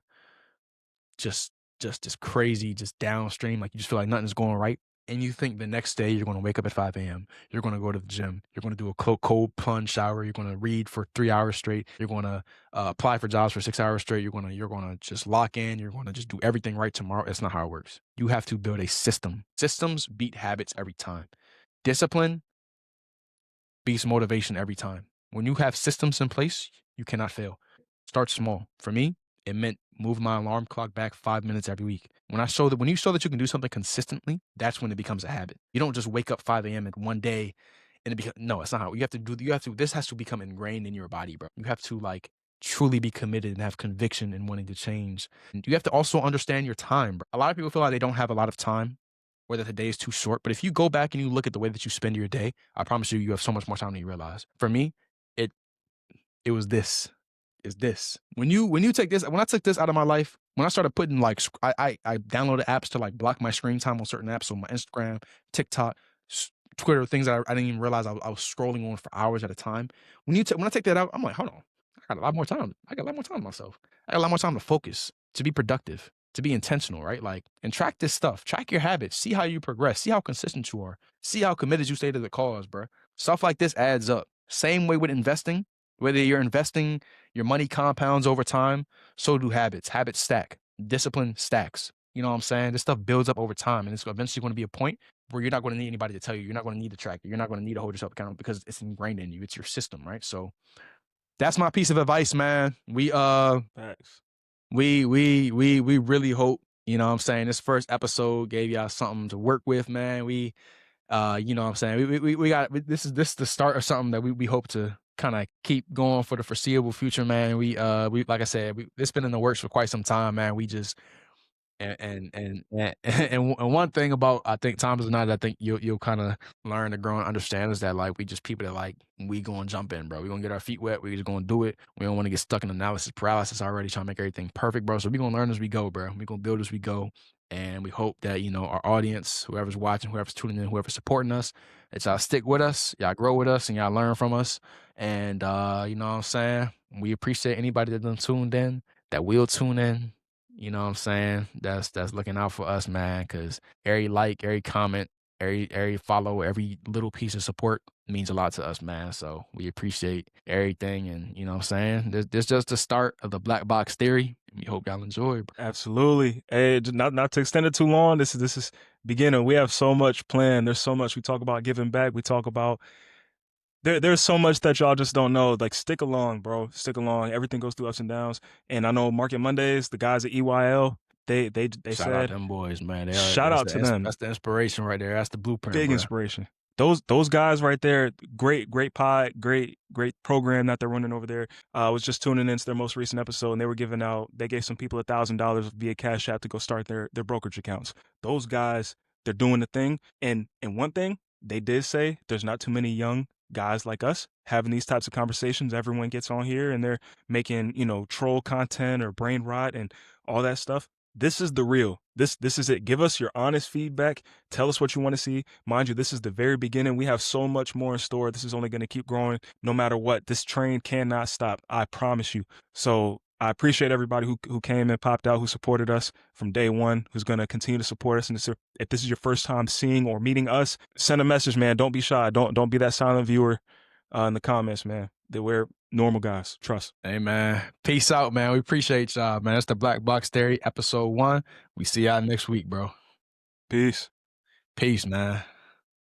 just just crazy, just downstream, like you just feel like nothing's going right. And you think the next day you're gonna wake up at 5 a.m. You're gonna go to the gym. You're gonna do a cold plunge shower. You're gonna read for 3 hours straight. You're gonna apply for jobs for 6 hours straight. You're gonna just lock in. You're gonna just do everything right tomorrow. That's not how it works. You have to build a system. Systems beat habits every time. Discipline beats motivation every time. When you have systems in place, you cannot fail. Start small. For me, it meant move my alarm clock back 5 minutes every week. When you show that you can do something consistently, that's when it becomes a habit. You don't just wake up 5 a.m. in one day and it becomes no, it's not how you have to do. You have to. This has to become ingrained in your body, bro. You have to like truly be committed and have conviction in wanting to change. And you have to also understand your time, bro. A lot of people feel like they don't have a lot of time or that the day is too short. But if you go back and you look at the way that you spend your day, I promise you, you have so much more time than you realize. For me, it it was this. Is this when you take this when I took this out of my life, when I started putting like I downloaded apps to like block my screen time on certain apps, so my Instagram, TikTok, Twitter, things that I didn't even realize I was scrolling on for hours at a time. When I take that out, I'm like, hold on, I got a lot more time. I got a lot more time on myself. I got a lot more time to focus, to be productive, to be intentional, right? Like, and track this stuff. Track your habits. See how you progress. See how consistent you are. See how committed you stay to the cause, bro. Stuff like this adds up. Same way with investing. Whether you're investing, your money compounds over time, so do habits. Habits stack. Discipline stacks. You know what I'm saying? This stuff builds up over time, and it's eventually going to be a point where you're not going to need anybody to tell you. You're not going to need to track it. You're not going to need to hold yourself accountable because it's ingrained in you. It's your system, right? So that's my piece of advice, man. Facts. We really hope, you know what I'm saying, this first episode gave y'all something to work with, man. You know what I'm saying, we got this is the start of something that we hope to kind of keep going for the foreseeable future, man. We like I said, it's been in the works for quite some time, man. We just and one thing about I think Thomas and I that I think you'll kind of learn to grow and understand is that like we just people that like we gonna jump in, bro. We gonna get our feet wet. We just gonna do it. We don't want to get stuck in analysis paralysis already trying to make everything perfect, bro. So we gonna learn as we go, bro. We gonna build as we go, and we hope that our audience, whoever's watching, whoever's tuning in, whoever's supporting us, that y'all stick with us, y'all grow with us, and y'all learn from us. And you know what I'm saying. We appreciate anybody that done tuned in, that will tune in. You know what I'm saying? That's looking out for us, man, because every like, every comment, every follow, every little piece of support means a lot to us, man. So we appreciate everything. And you know what I'm saying? This just the start of the black box theory. We hope y'all enjoy, bro. Absolutely. Hey, not to extend it too long. This is beginning. We have so much planned. There's so much we talk about giving back. We talk about there's so much that y'all just don't know. Like, stick along, bro. Stick along. Everything goes through ups and downs. And I know Market Mondays, the guys at EYL, they Shout out said, them boys, man. shout out to them. That's the inspiration right there. That's the blueprint, Big bro. inspiration. Those guys right there, great pod, great program that they're running over there. I was just tuning into their most recent episode, and they gave some people $1,000 via Cash App to go start their brokerage accounts. Those guys, they're doing the thing. And one thing they did say, there's not too many young guys like us having these types of conversations. Everyone gets on here and they're making troll content or brain rot and all that stuff. This is the real. This is it. Give us your honest feedback. Tell us what you want to see. Mind you, this is the very beginning. We have so much more in store. This is only going to keep growing no matter what. This train cannot stop. I promise you. So I appreciate everybody who came and popped out, who supported us from day one, who's going to continue to support us. And if this is your first time seeing or meeting us, send a message, man. Don't be shy. Don't be that silent viewer in the comments, man. That we're normal guys. Trust. Hey, man. Peace out, man. We appreciate y'all, man. That's the Black Box Theory, episode 1. We see y'all next week, bro. Peace. Peace, man.